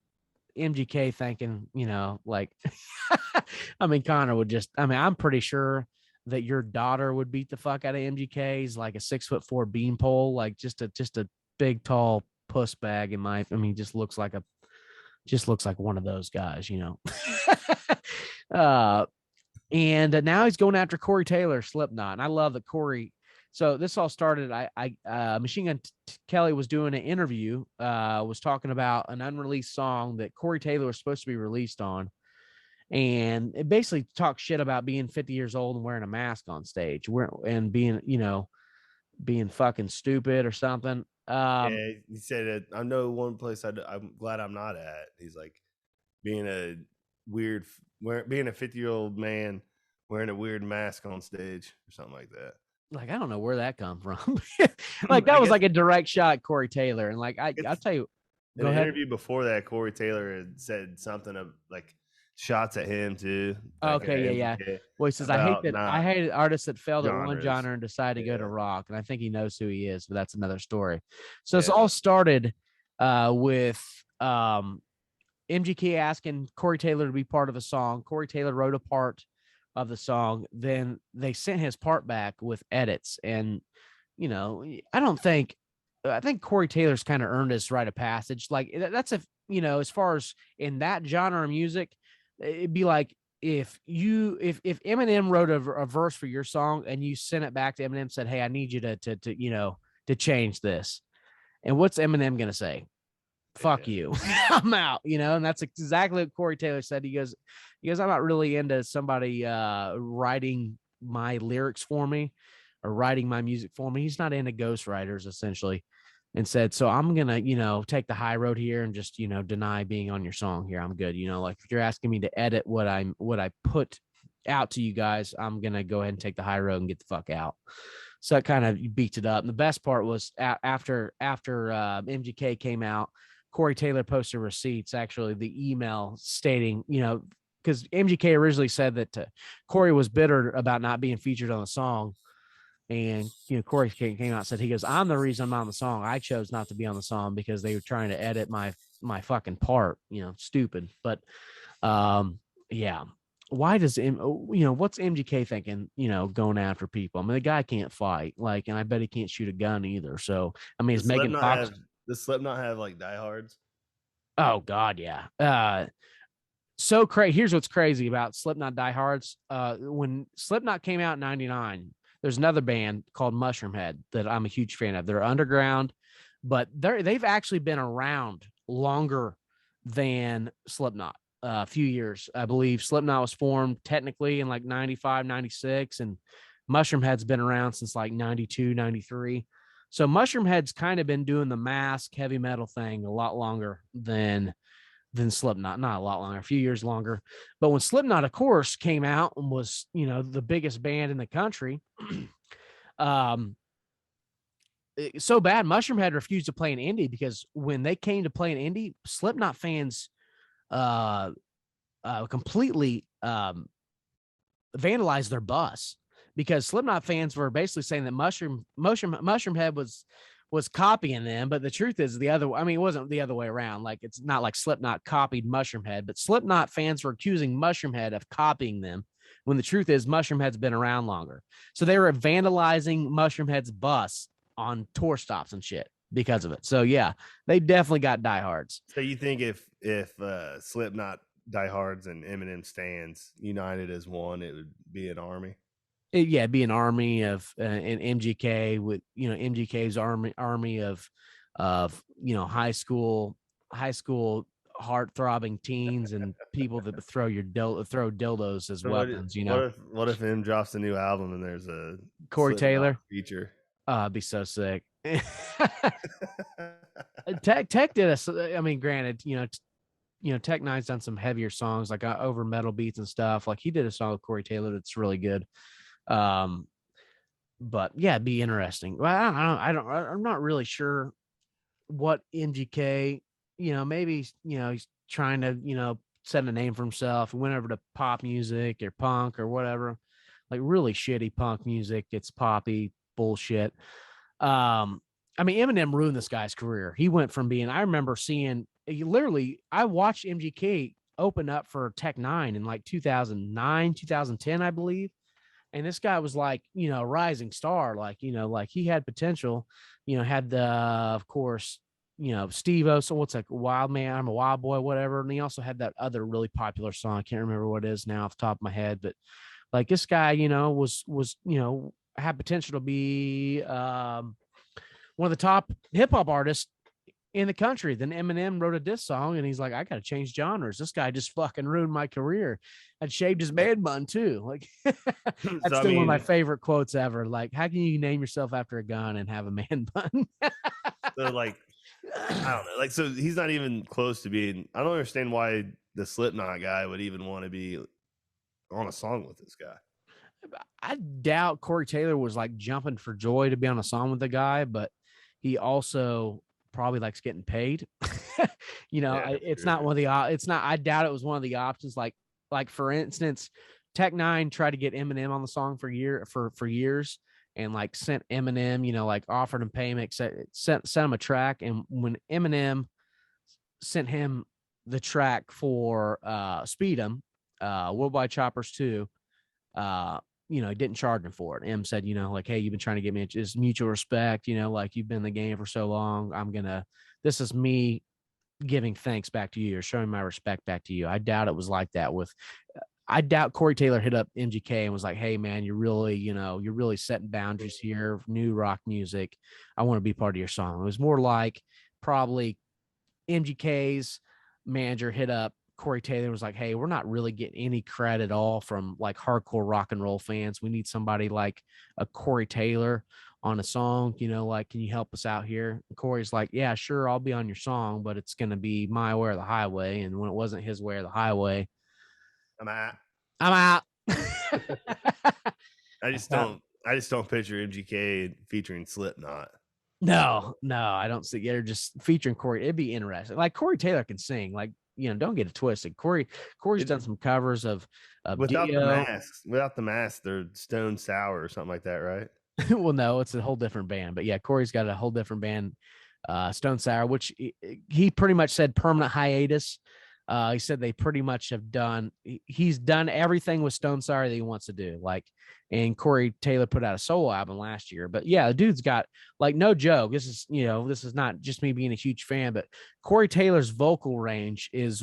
MGK thinking, you know, like, I mean, Conor would just, I mean, I'm pretty sure that your daughter would beat the fuck out of MGK. He's like a 6'4" beanpole, like just a big tall puss bag I mean, just looks like one of those guys, you know. And now he's going after Corey Taylor, Slipknot. And I love that Corey. So this all started. Machine Gun Kelly was doing an interview, was talking about an unreleased song that Corey Taylor was supposed to be released on. And it basically talks shit about being 50 years old and wearing a mask on stage and being, you know, being fucking stupid or something. Yeah, he said, I know one place I'm glad I'm not at. He's like being a 50-year-old man wearing a weird mask on stage or something like that. Like, I don't know where that come from. Like that was like a direct shot at Corey Taylor. And like, I'll tell you, in an interview before that, Corey Taylor had said something of like shots at him too. Okay, yeah. Well, he says, I hate artists that failed at one genre and decide to go to rock. And I think he knows who he is, but that's another story. So it's all started with MGK asking Corey Taylor to be part of a song. Corey Taylor wrote a part of the song. Then they sent his part back with edits. And, you know, I think Corey Taylor's kind of earned his rite of passage. Like that's as far as in that genre of music, it'd be like if Eminem wrote a verse for your song and you sent it back to Eminem and said, hey, I need you to change this. And what's Eminem going to say? Fuck you. I'm out, you know? And that's exactly what Corey Taylor said. He goes, I'm not really into somebody writing my lyrics for me or writing my music for me. He's not into ghostwriters, essentially. And said, so I'm going to, take the high road here and just, deny being on your song here. I'm good. Like if you're asking me to edit what I put out to you guys, I'm going to go ahead and take the high road and get the fuck out. So it kind of beats it up. And the best part was after MGK came out, Corey Taylor posted receipts, actually the email stating, because MGK originally said that Corey was bitter about not being featured on the song. And, Corey came out and said, he goes, I'm the reason I'm on the song. I chose not to be on the song because they were trying to edit my fucking part, stupid. But, yeah. why does what's MGK thinking, going after people? I mean, the guy can't fight, like, and I bet he can't shoot a gun either. So, I mean, is Megan Fox? Does Slipknot have like diehards? Oh God, yeah. So crazy. Here's what's crazy about Slipknot diehards. When Slipknot came out in '99, there's another band called Mushroomhead that I'm a huge fan of. They're underground, but they've actually been around longer than Slipknot. A few years, I believe. Slipknot was formed technically in like 95, 96, and Mushroomhead's been around since like 92, 93. So Mushroomhead's kind of been doing the mask heavy metal thing a lot longer than Slipknot. Not a lot longer, a few years longer. But when Slipknot, of course, came out and was, the biggest band in the country, so bad, Mushroomhead refused to play in Indy because when they came to play in Indy, Slipknot fans completely vandalized their bus because Slipknot fans were basically saying that Mushroomhead was copying them, but the truth is it wasn't the other way around. Like, it's not like Slipknot copied Mushroomhead, but Slipknot fans were accusing Mushroomhead of copying them when the truth is Mushroomhead's been around longer. So they were vandalizing Mushroomhead's bus on tour stops and shit because of it. So yeah, they definitely got diehards. So you think if Slipknot diehards and Eminem stands united as one, it would be an army? It'd be an army of an MGK with MGK's army of high school heart-throbbing teens and people that throw dildos as weapons. What if M drops a new album and there's a Corey Slipknot Taylor feature? It'd be so sick. Tech did I mean, granted, Tech Nine's done some heavier songs like over metal beats and stuff. Like, he did a song with Corey Taylor that's really good. But yeah, it'd be interesting. Well, I'm not really sure what MGK, maybe, he's trying to, set a name for himself and went over to pop music or punk or whatever, like really shitty punk music. It's poppy bullshit. I mean, Eminem ruined this guy's career. He went from being, I remember seeing, I watched MGK open up for Tech Nine in like 2009, 2010, I believe. And this guy was like, a rising star, like he had potential, had the, of course, Steve-O, so what's like Wild Man, I'm a Wild Boy, whatever. And he also had that other really popular song. I can't remember what it is now off the top of my head, but like this guy, was, had potential to be one of the top hip hop artists in the country. Then Eminem wrote a diss song and he's like, I got to change genres. This guy just fucking ruined my career. And shaved his man bun too. Like, that's still one of my favorite quotes ever. Like, how can you name yourself after a gun and have a man bun? So like, I don't know. Like, so he's not even close to being, I don't understand why the Slipknot guy would even want to be on a song with this guy. I doubt Corey Taylor was like jumping for joy to be on a song with the guy, but he also probably likes getting paid. It's not one of the, I doubt it was one of the options. Like for instance, Tech Nine tried to get Eminem on the song for years and like sent Eminem, like offered him payment, sent him a track. And when Eminem sent him the track for Speed 'Em, Worldwide Choppers 2, he didn't charge him for it. M said, like, hey, you've been trying to get me just mutual respect, like you've been in the game for so long. This is me giving thanks back to you or showing my respect back to you. I doubt it was like that I doubt Corey Taylor hit up MGK and was like, hey man, you're really setting boundaries here, new rock music. I want to be part of your song. It was more like probably MGK's manager hit up Corey Taylor and was like, hey, we're not really getting any credit at all from like hardcore rock and roll fans. We need somebody like a Corey Taylor on a song, like, can you help us out here? And Corey's like, yeah, sure, I'll be on your song, but it's going to be my way or the highway. And when it wasn't his way or the highway, I'm out. I just don't picture MGK featuring Slipknot. No, I don't see. They're just featuring Corey. It'd be interesting. Like Corey Taylor can sing. Like, don't get it twisted. Corey's done some covers of without Dio. the mask. Without the mask, they're Stone Sour or something like that, right? Well, no, it's a whole different band. But yeah, Corey's got a whole different band, Stone Sour, which he pretty much said permanent hiatus. He said they pretty much have done. He's done everything with Stone Sour that he wants to do. Like, and Corey Taylor put out a solo album last year. But yeah, the dude's got, like, no joke. This is, this is not just me being a huge fan, but Corey Taylor's vocal range is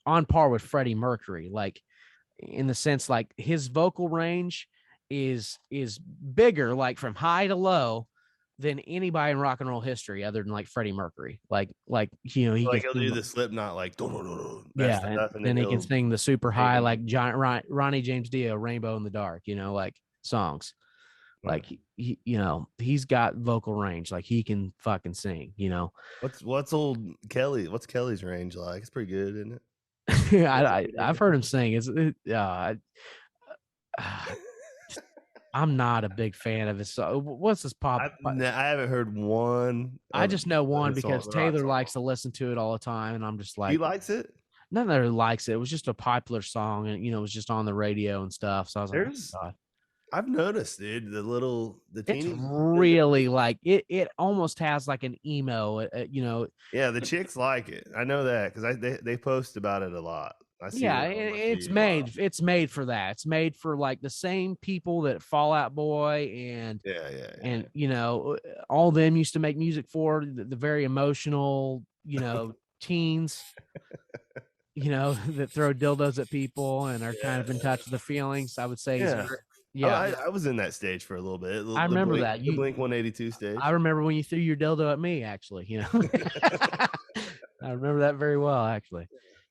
on par with Freddie Mercury. Like, in the sense, like, his vocal range is bigger, like from high to low, than anybody in rock and roll history other than like Freddie Mercury. Like he Like can he'll do the Slipknot, like yeah, and then he can sing the super high like Ronnie James Dio, Rainbow in the Dark, like songs. Like he's got vocal range, like he can fucking sing. What's old Kelly? What's Kelly's range like? It's pretty good, isn't it? I've heard him sing. I'm not a big fan of his. So what's his pop? I haven't heard one. I just know one because Taylor likes to listen to it all the time, and I'm just like, he likes it. None of likes it. It was just a popular song, and it was just on the radio and stuff. So I was like, oh, I've noticed, dude, the teeny. It's really like it almost has like an emo, Yeah, the chicks like it. I know that because they post about it a lot. It's made for that. It's made for like the same people that Fall Out Boy and all them used to make music for, the very emotional, teens, that throw dildos at people and are kind of in touch with the feelings. I would say, I was in that stage for a little bit. I remember that. The Blink 182 stage. I remember when you threw your dildo at me, actually. I remember that very well, actually.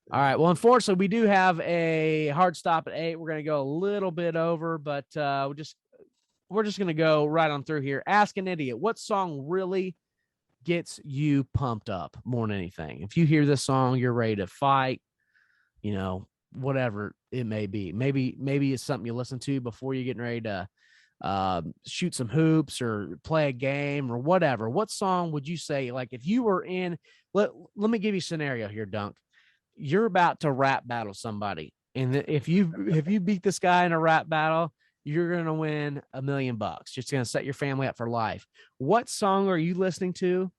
All right. Well, unfortunately, we do have a hard stop at 8. We're going to go a little bit over, but we're just going to go right on through here. Ask an Idiot. What song really gets you pumped up more than anything? If you hear this song, you're ready to fight, whatever it may be. Maybe it's something you listen to before you're getting ready to shoot some hoops or play a game or whatever. What song would you say, like, if you were in, let me give you a scenario here, Dunk. You're about to rap battle somebody, and if you beat this guy in a rap battle, you're gonna win $1 million. Just gonna set your family up for life. What song are you listening to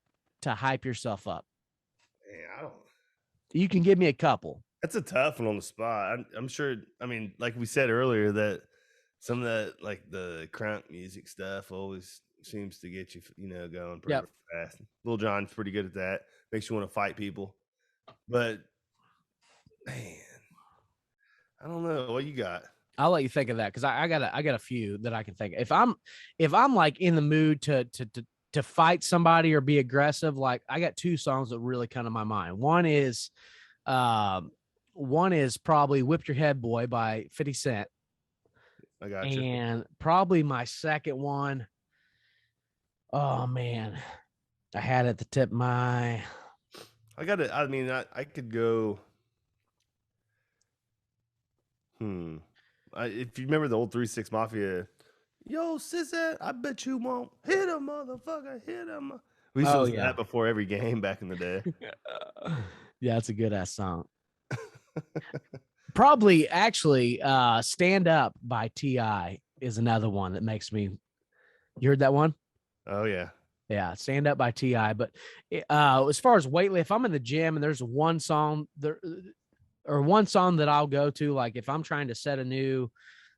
hype yourself up? Man, You can give me a couple. That's a tough one on the spot. I'm sure. I mean, like we said earlier, that some of that, like the crunk music stuff, always seems to get you, going pretty fast. Lil Jon's pretty good at that. Makes you want to fight people, but. Man, I don't know what you got. I'll let you think of that because I got a few that I can think of. If I'm like in the mood to fight somebody or be aggressive, like I got 2 songs that really come to my mind. One is probably "Whip Your Head Boy" by 50 Cent. I got you. And probably my second one. Oh man, I had it at the tip of my. I got it. I mean, I could go. If you remember the old 3-6 Mafia, yo, sissy, I bet you won't hit a motherfucker, hit him. We used to listen to that before every game back in the day. Yeah, that's a good ass song. Probably, actually, "Stand Up" by T.I. is another one that makes me. You heard that one? Oh yeah. Yeah, "Stand Up" by T.I. But as far as weightlifting, if I'm in the gym and there's one song there. Or one song that I'll go to, like if I'm trying to set a new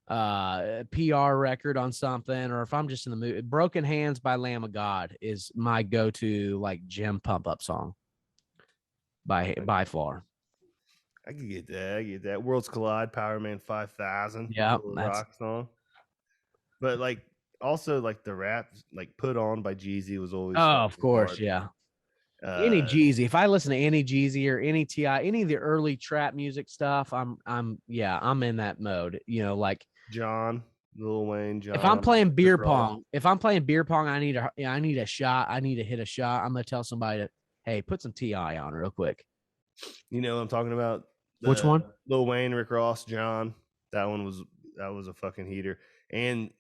PR record on something, or if I'm just in the mood, "Broken Hands" by Lamb of God is my go-to like gym pump up song by far. I can get that. Worlds Collide, Power Man 5000. Yeah, rock song. But like also like the rap, like "Put On" by Jeezy was always. Oh, of course, hard. Yeah. Any Jeezy, if I listen to any Jeezy or any T.I., any of the early trap music stuff, I'm in that mode. Like John, Lil Wayne, John. If I'm playing beer pong, I need a shot. I need to hit a shot. I'm gonna tell somebody to, hey, put some T.I. on real quick. You know what I'm talking about? Which one? Lil Wayne, Rick Ross, John. That was a fucking heater. And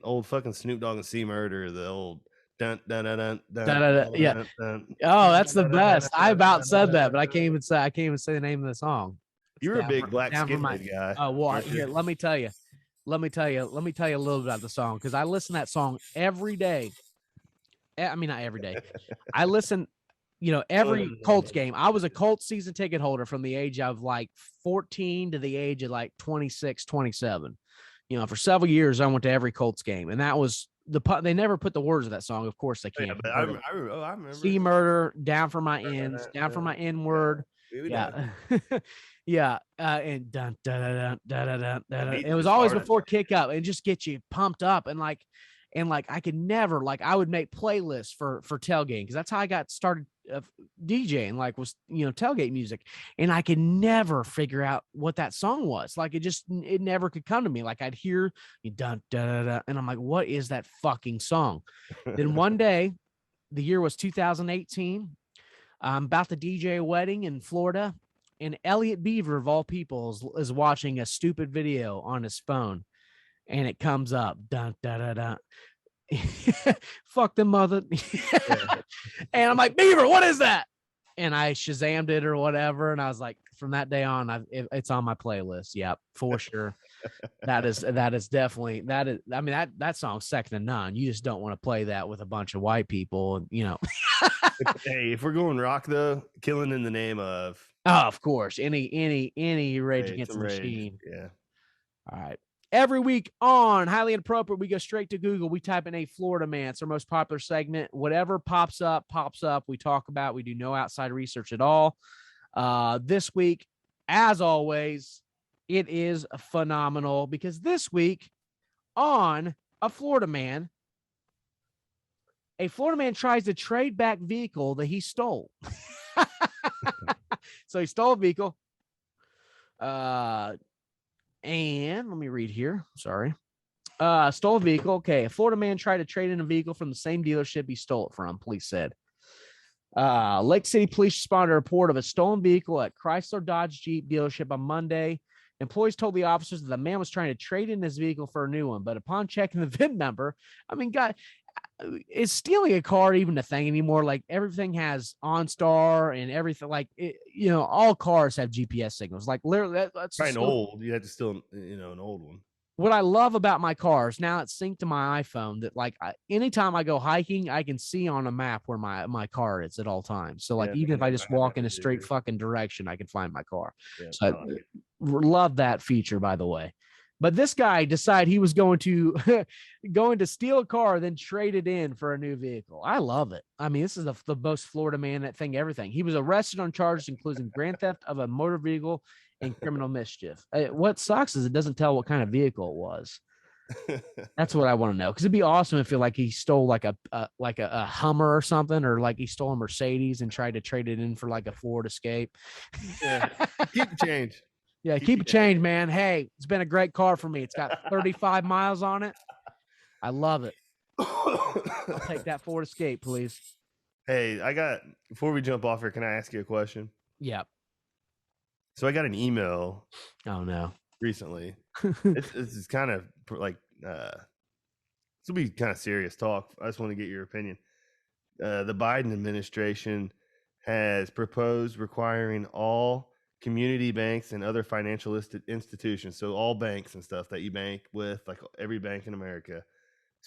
old fucking Snoop Dogg and C Murder, the old. Dun, dun, dun, dun, dun, dun, dun, yeah. Dun, dun, oh, that's the best. I about said that, but I can't even say the name of the song. You're a big black skinhead guy. Oh, well, here, let me tell you a little bit about the song, because I listen to that song every day. I mean, not every day. I listen every Colts game. I was a Colts season ticket holder from the age of like 14 to the age of like 26, 27. For several years, I went to every Colts game, and that was they never put the words of that song. Of course they can't. Yeah, but I remember. See murder, down for my ends, down for my N word. Yeah. Yeah. And dun, dun, dun, dun, dun, dun, dun, dun. It was always before kick up and just get you pumped up. And I could never, I would make playlists for tailgating, because that's how I got started DJing, was tailgate music, and I could never figure out what that song was. It never could come to me. I'd hear dun, dun, dun, dun, and I'm like, what is that fucking song? Then one day, the year was 2018. I'm about to DJ a wedding in Florida, and Elliot Beaver, of all people, is watching a stupid video on his phone, and it comes up, dun, dun, dun, dun. Fuck the mother. And I'm like, Beaver, what is that? And I Shazammed it or whatever, and I was like, from that day on, it's on my playlist. Yep, for sure. that is definitely that song's second to none. You just don't want to play that with a bunch of white people, Hey, if we're going rock though, Killing in the Name of. Oh, of course, any Rage Against the Machine. Yeah. All right. Every week on Highly Inappropriate, we go straight to Google. We type in a Florida man. It's our most popular segment. Whatever pops up. We talk about. We do no outside research at all. This week, as always, it is phenomenal, because this week on a Florida man tries to trade back vehicle that he stole. So he stole a vehicle. And let me read here. Sorry. Stole a vehicle. Okay. A Florida man tried to trade in a vehicle from the same dealership he stole it from, police said. Lake City police responded to a report of a stolen vehicle at Chrysler Dodge Jeep dealership on Monday. Employees told the officers that the man was trying to trade in his vehicle for a new one, but upon checking the VIN number, God, is stealing a car even a thing anymore? Everything has OnStar and everything. All cars have GPS signals. Literally, that's trying old. You had to steal, an old one. What I love about my cars now, it's synced to my iPhone that anytime I go hiking, I can see on a map where my car is at all times. So even if I just walk in a straight fucking direction, I can find my car. Yeah, so I love that feature, by the way. But this guy decided he was going to steal a car, then trade it in for a new vehicle. I love it. This is the most Florida man everything. He was arrested on charges including grand theft of a motor vehicle and criminal mischief. What sucks is it doesn't tell what kind of vehicle it was. That's what I want to know, because it'd be awesome if he stole a Hummer or something, or he stole a Mercedes and tried to trade it in for a Ford Escape. Yeah. Keep the change. Yeah, keep it change, man. Hey, it's been a great car for me. It's got 35 miles on it. I love it. I'll take that Ford Escape, please. Hey, before we jump off here, can I ask you a question? Yeah. So I got an email. Oh, no. Recently. This is kind of this will be kind of serious talk. I just want to get your opinion. The Biden administration has proposed requiring all community banks and other financial institutions, so all banks and stuff that you bank with, every bank in America,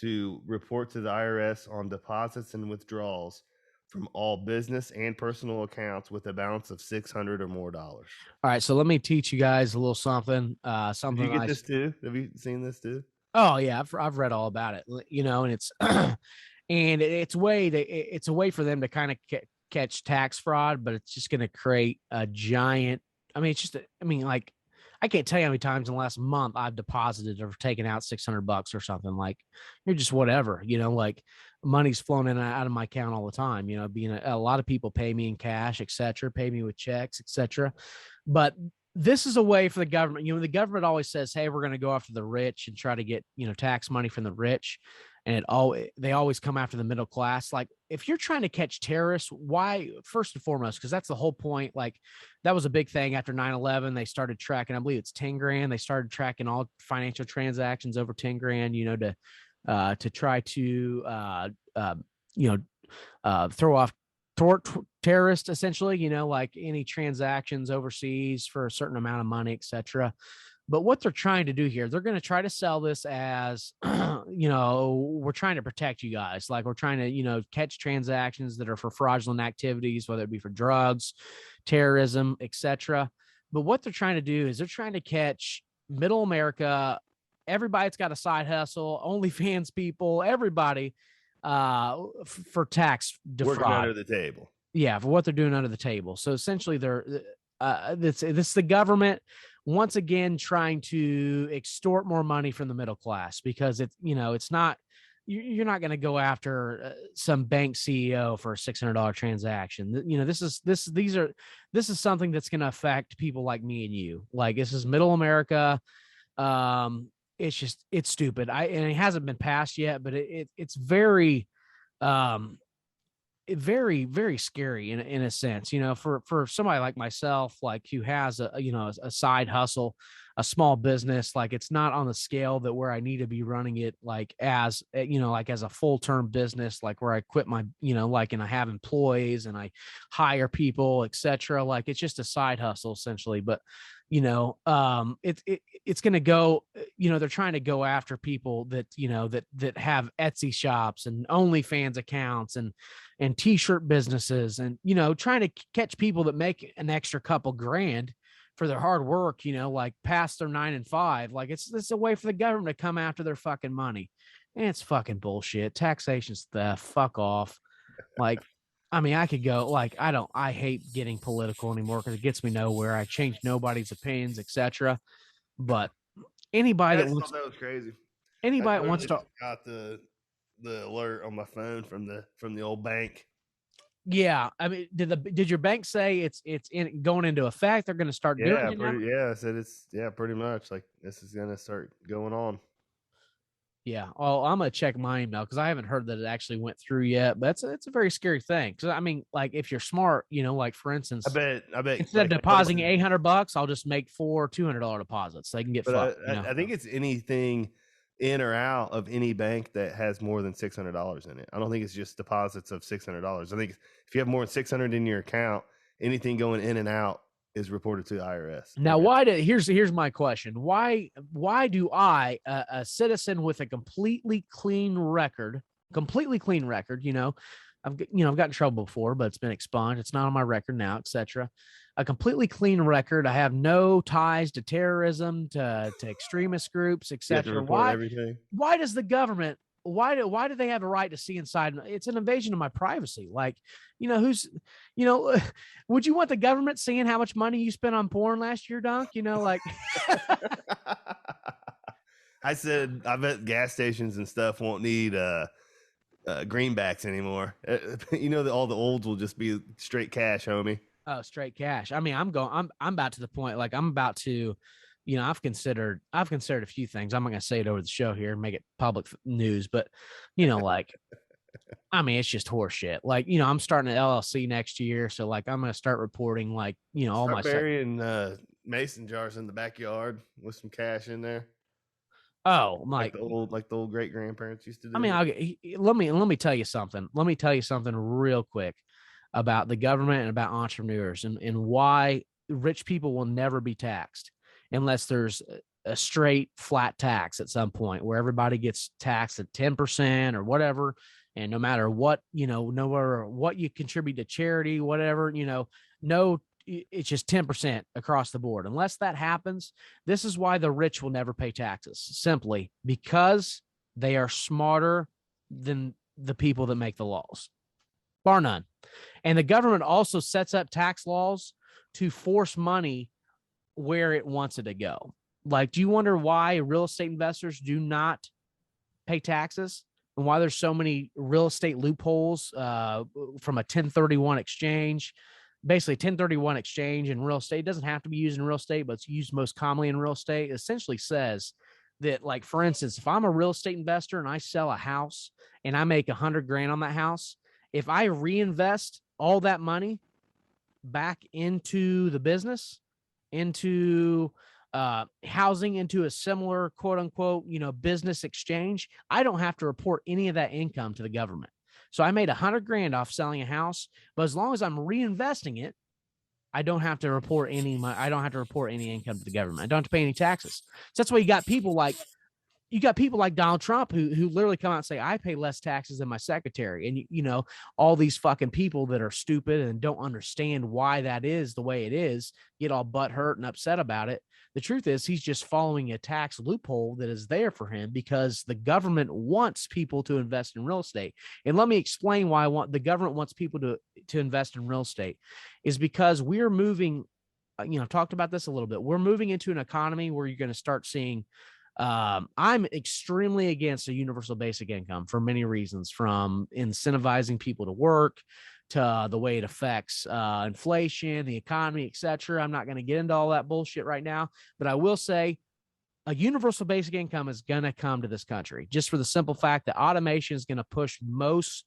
to report to the IRS on deposits and withdrawals from all business and personal accounts with a balance of $600 or more. All right, so let me teach you guys a little something. Did you get this too? Have you seen this too? Oh yeah, I've read all about it. And it's and it's a way for them to kind of catch tax fraud, but it's just going to create a giant. I can't tell you how many times in the last month I've deposited or taken out $600 or something. You're just whatever, money's flowing in and out of my account all the time. Being a lot of people pay me in cash, etc., pay me with checks, etc. But this is a way for the government. The government always says, hey, we're going to go after the rich and try to get, tax money from the rich. And they always come after the middle class. If you're trying to catch terrorists, why? First and foremost, because that's the whole point. That was a big thing after 9/11. They started tracking, I believe it's 10 grand. They started tracking all financial transactions over 10 grand, to try to, throw off terrorists, essentially, any transactions overseas for a certain amount of money, etc. But what they're trying to do here, they're going to try to sell this as, we're trying to protect you guys. Like we're trying to, catch transactions that are for fraudulent activities, whether it be for drugs, terrorism, etc. But what they're trying to do is they're trying to catch middle America, everybody that's got a side hustle, OnlyFans people, everybody for tax defraud. Working under the table. Yeah, for what they're doing under the table. So essentially this is the government once again trying to extort more money from the middle class, because it's not, you're not going to go after some bank CEO for a $600 transaction. This is something that's going to affect people like me and you. Like this is middle America. It's stupid. And it hasn't been passed yet, but it's very, very, very scary in a sense, for somebody like myself, like who has a side hustle, a small business. Like it's not on the scale that where I need to be running it like as a full-term business, like where I quit my, and I have employees and I hire people, etc. Like it's just a side hustle essentially. But it's going to go, they're trying to go after people that, that have Etsy shops and OnlyFans accounts and t-shirt businesses and, trying to catch people that make an extra couple grand for their hard work, like past their 9 and 5. Like it's a way for the government to come after their fucking money. And it's fucking bullshit. Taxation's theft. Fuck off. Like, I mean, I could go like, I hate getting political anymore because it gets me nowhere. I change nobody's opinions, etc. But anybody that wants, that was crazy. Anybody that wants to got the alert on my phone from the old bank. Yeah, I mean, did your bank say it's going into effect? They're going to start doing it now? Yeah, I said it's pretty much like this is going to start going on. Yeah. Oh, I'm gonna check my email because I haven't heard that it actually went through yet. But it's a very scary thing. Because I mean, like if you're smart, like for instance, I bet instead of depositing $800, I'll just make 4 $200 deposits. They can get fucked. I think it's anything in or out of any bank that has more than $600 in it. I don't think it's just deposits of $600. I think if you have more than $600 in your account, anything going in and out is reported to the IRS. Now, here's my question. Why do I, a citizen with a completely clean record, I've gotten in trouble before, but it's been expunged. It's not on my record now, etc. A completely clean record. I have no ties to terrorism, to extremist groups, etc. Why does the government? Why do they have a right to see inside? It's an invasion of my privacy. Like, would you want the government seeing how much money you spent on porn last year, Dunk? Like. I said, I bet gas stations and stuff won't need greenbacks anymore. All the olds will just be straight cash, homie. Oh, straight cash. I mean, I'm about to the point, like I'm about to, I've considered a few things. I'm not going to say it over the show here and make it public news, but like, I mean, it's just horse shit. Like, I'm starting an LLC next year. So like, I'm going to start reporting like, all my burying mason jars in the backyard with some cash in there. Oh, like the old great grandparents used to do. I mean, let me tell you something. Let me tell you something real quick about the government and about entrepreneurs and why rich people will never be taxed unless there's a straight flat tax at some point where everybody gets taxed at 10% or whatever. And no matter what, no matter what you contribute to charity, whatever, it's just 10% across the board. Unless that happens, this is why the rich will never pay taxes, simply because they are smarter than the people that make the laws, bar none. And the government also sets up tax laws to force money where it wants it to go. Like, do you wonder why real estate investors do not pay taxes and why there's so many real estate loopholes from a 1031 exchange? Basically, 1031 exchange in real estate. It doesn't have to be used in real estate, but it's used most commonly in real estate. It essentially says that, like, for instance, if I'm a real estate investor and I sell a house and I make $100,000 on that house, if I reinvest all that money back into the business, into housing, into a similar quote unquote, business exchange, I don't have to report any of that income to the government. So I made $100,000 off selling a house, but as long as I'm reinvesting it I don't have to report any I don't have to report any income to the government. I don't have to pay any taxes. So that's why you got people like Donald Trump who literally come out and say, I pay less taxes than my secretary. And, you know, all these fucking people that are stupid and don't understand why that is the way it is, get all butthurt and upset about it. The truth is he's just following a tax loophole that is there for him because the government wants people to invest in real estate. And let me explain why the government wants people to invest in real estate is because we're moving, talked about this a little bit. We're moving into an economy where you're going to start seeing I'm extremely against a universal basic income for many reasons, from incentivizing people to work to the way it affects inflation, the economy, etc. I'm not going to get into all that bullshit right now, but I will say a universal basic income is going to come to this country just for the simple fact that automation is going to push most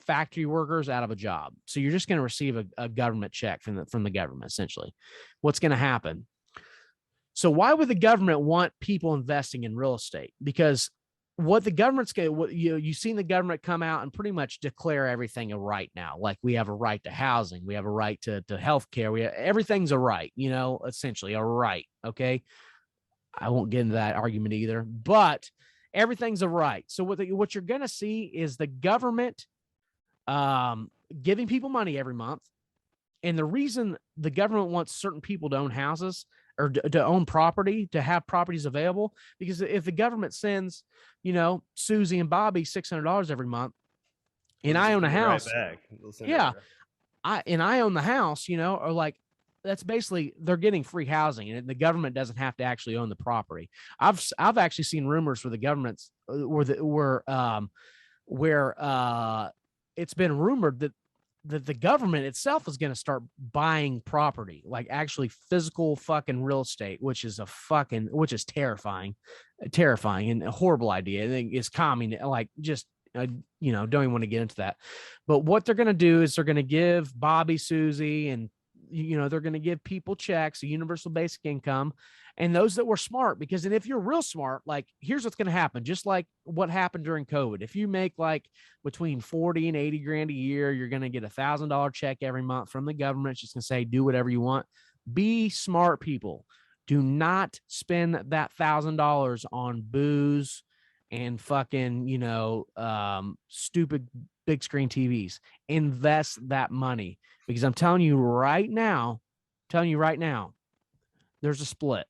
factory workers out of a job. So you're just going to receive a government check from the government, essentially. What's going to happen? So why would the government want people investing in real estate? Because what the government's going, you've seen the government come out and pretty much declare everything a right now. Like we have a right to housing, we have a right to healthcare, everything's a right, essentially a right. Okay, I won't get into that argument either, but everything's a right. So what you're going to see is the government giving people money every month, and the reason the government wants certain people to own houses or to own property, to have properties available, because if the government sends, Susie and Bobby $600 every month, and I own a house, I own the house, or like, that's basically they're getting free housing, and the government doesn't have to actually own the property. I've actually seen rumors where the government's where it's been rumored that the government itself is going to start buying property, like actually physical fucking real estate, which is terrifying and a horrible idea. I think it's common, like just, don't even want to get into that. But what they're going to do is they're going to give Bobby, Susie, and, they're going to give people checks, a universal basic income, and those that were smart, because if you're real smart, like here's what's going to happen, just like what happened during COVID. If you make like between 40 and 80 grand a year, you're going to get $1,000 check every month from the government. It's just going to say, do whatever you want. Be smart people. Do not spend that $1,000 on booze and fucking, stupid big screen TVs. Invest that money, because I'm telling you right now, there's a split.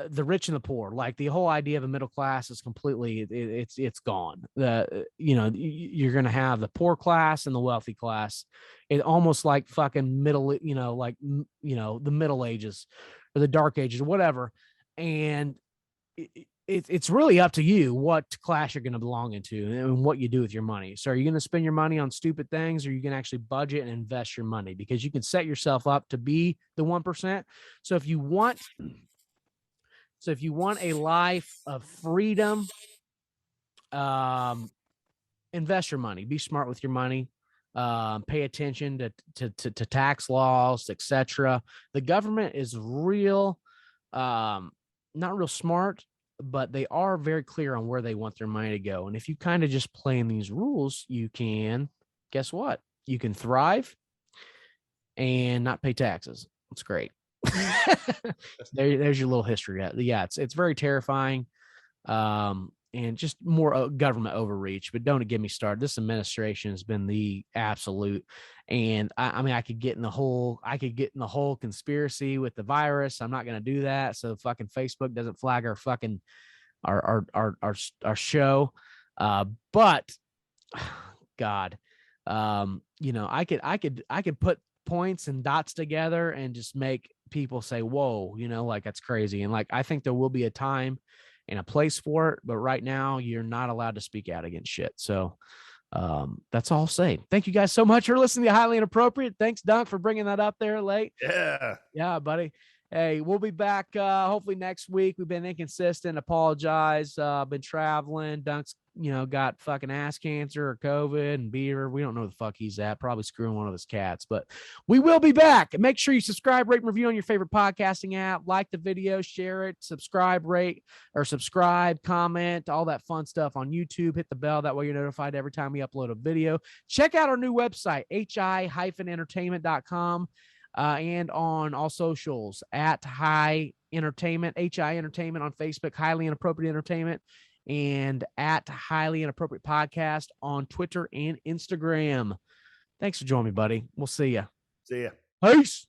The rich and the poor, like the whole idea of a middle class is completely, it's gone. You're going to have the poor class and the wealthy class. It almost like fucking middle, the Middle Ages or the Dark Ages or whatever. And it's really up to you what class you're going to belong into and what you do with your money. So are you going to spend your money on stupid things, or you can actually budget and invest your money? Because you can set yourself up to be the 1%. So if you want a life of freedom, invest your money. Be smart with your money. Pay attention to tax laws, etc. The government is not real smart, but they are very clear on where they want their money to go. And if you kind of just play in these rules, you can, guess what? You can thrive and not pay taxes. It's great. There's your little history. Yeah, it's very terrifying, and just more government overreach. But don't get me started. This administration has been the absolute. And I mean, I could get in the whole conspiracy with the virus. I'm not going to do that. So fucking Facebook doesn't flag our fucking our show. But God, I could put points and dots together and just make people say, whoa, like that's crazy. And like, I think there will be a time and a place for it, but right now you're not allowed to speak out against shit. So that's all I'll say. Thank you guys so much for listening to Highly Inappropriate. Thanks, Dunk, for bringing that up there late. Yeah, buddy. Hey, we'll be back hopefully next week. We've been inconsistent. Apologize. Been traveling. Dunk's, got fucking ass cancer or COVID and beaver. We don't know where the fuck he's at. Probably screwing one of his cats, but we will be back. Make sure you subscribe, rate, and review on your favorite podcasting app. Like the video, share it, subscribe, comment, all that fun stuff on YouTube. Hit the bell. That way you're notified every time we upload a video. Check out our new website, hi-entertainment.com. and on all socials at High Entertainment, HI Entertainment on Facebook, Highly Inappropriate Entertainment, and at Highly Inappropriate Podcast on Twitter and Instagram. Thanks for joining me, buddy. We'll see you. See ya. Peace.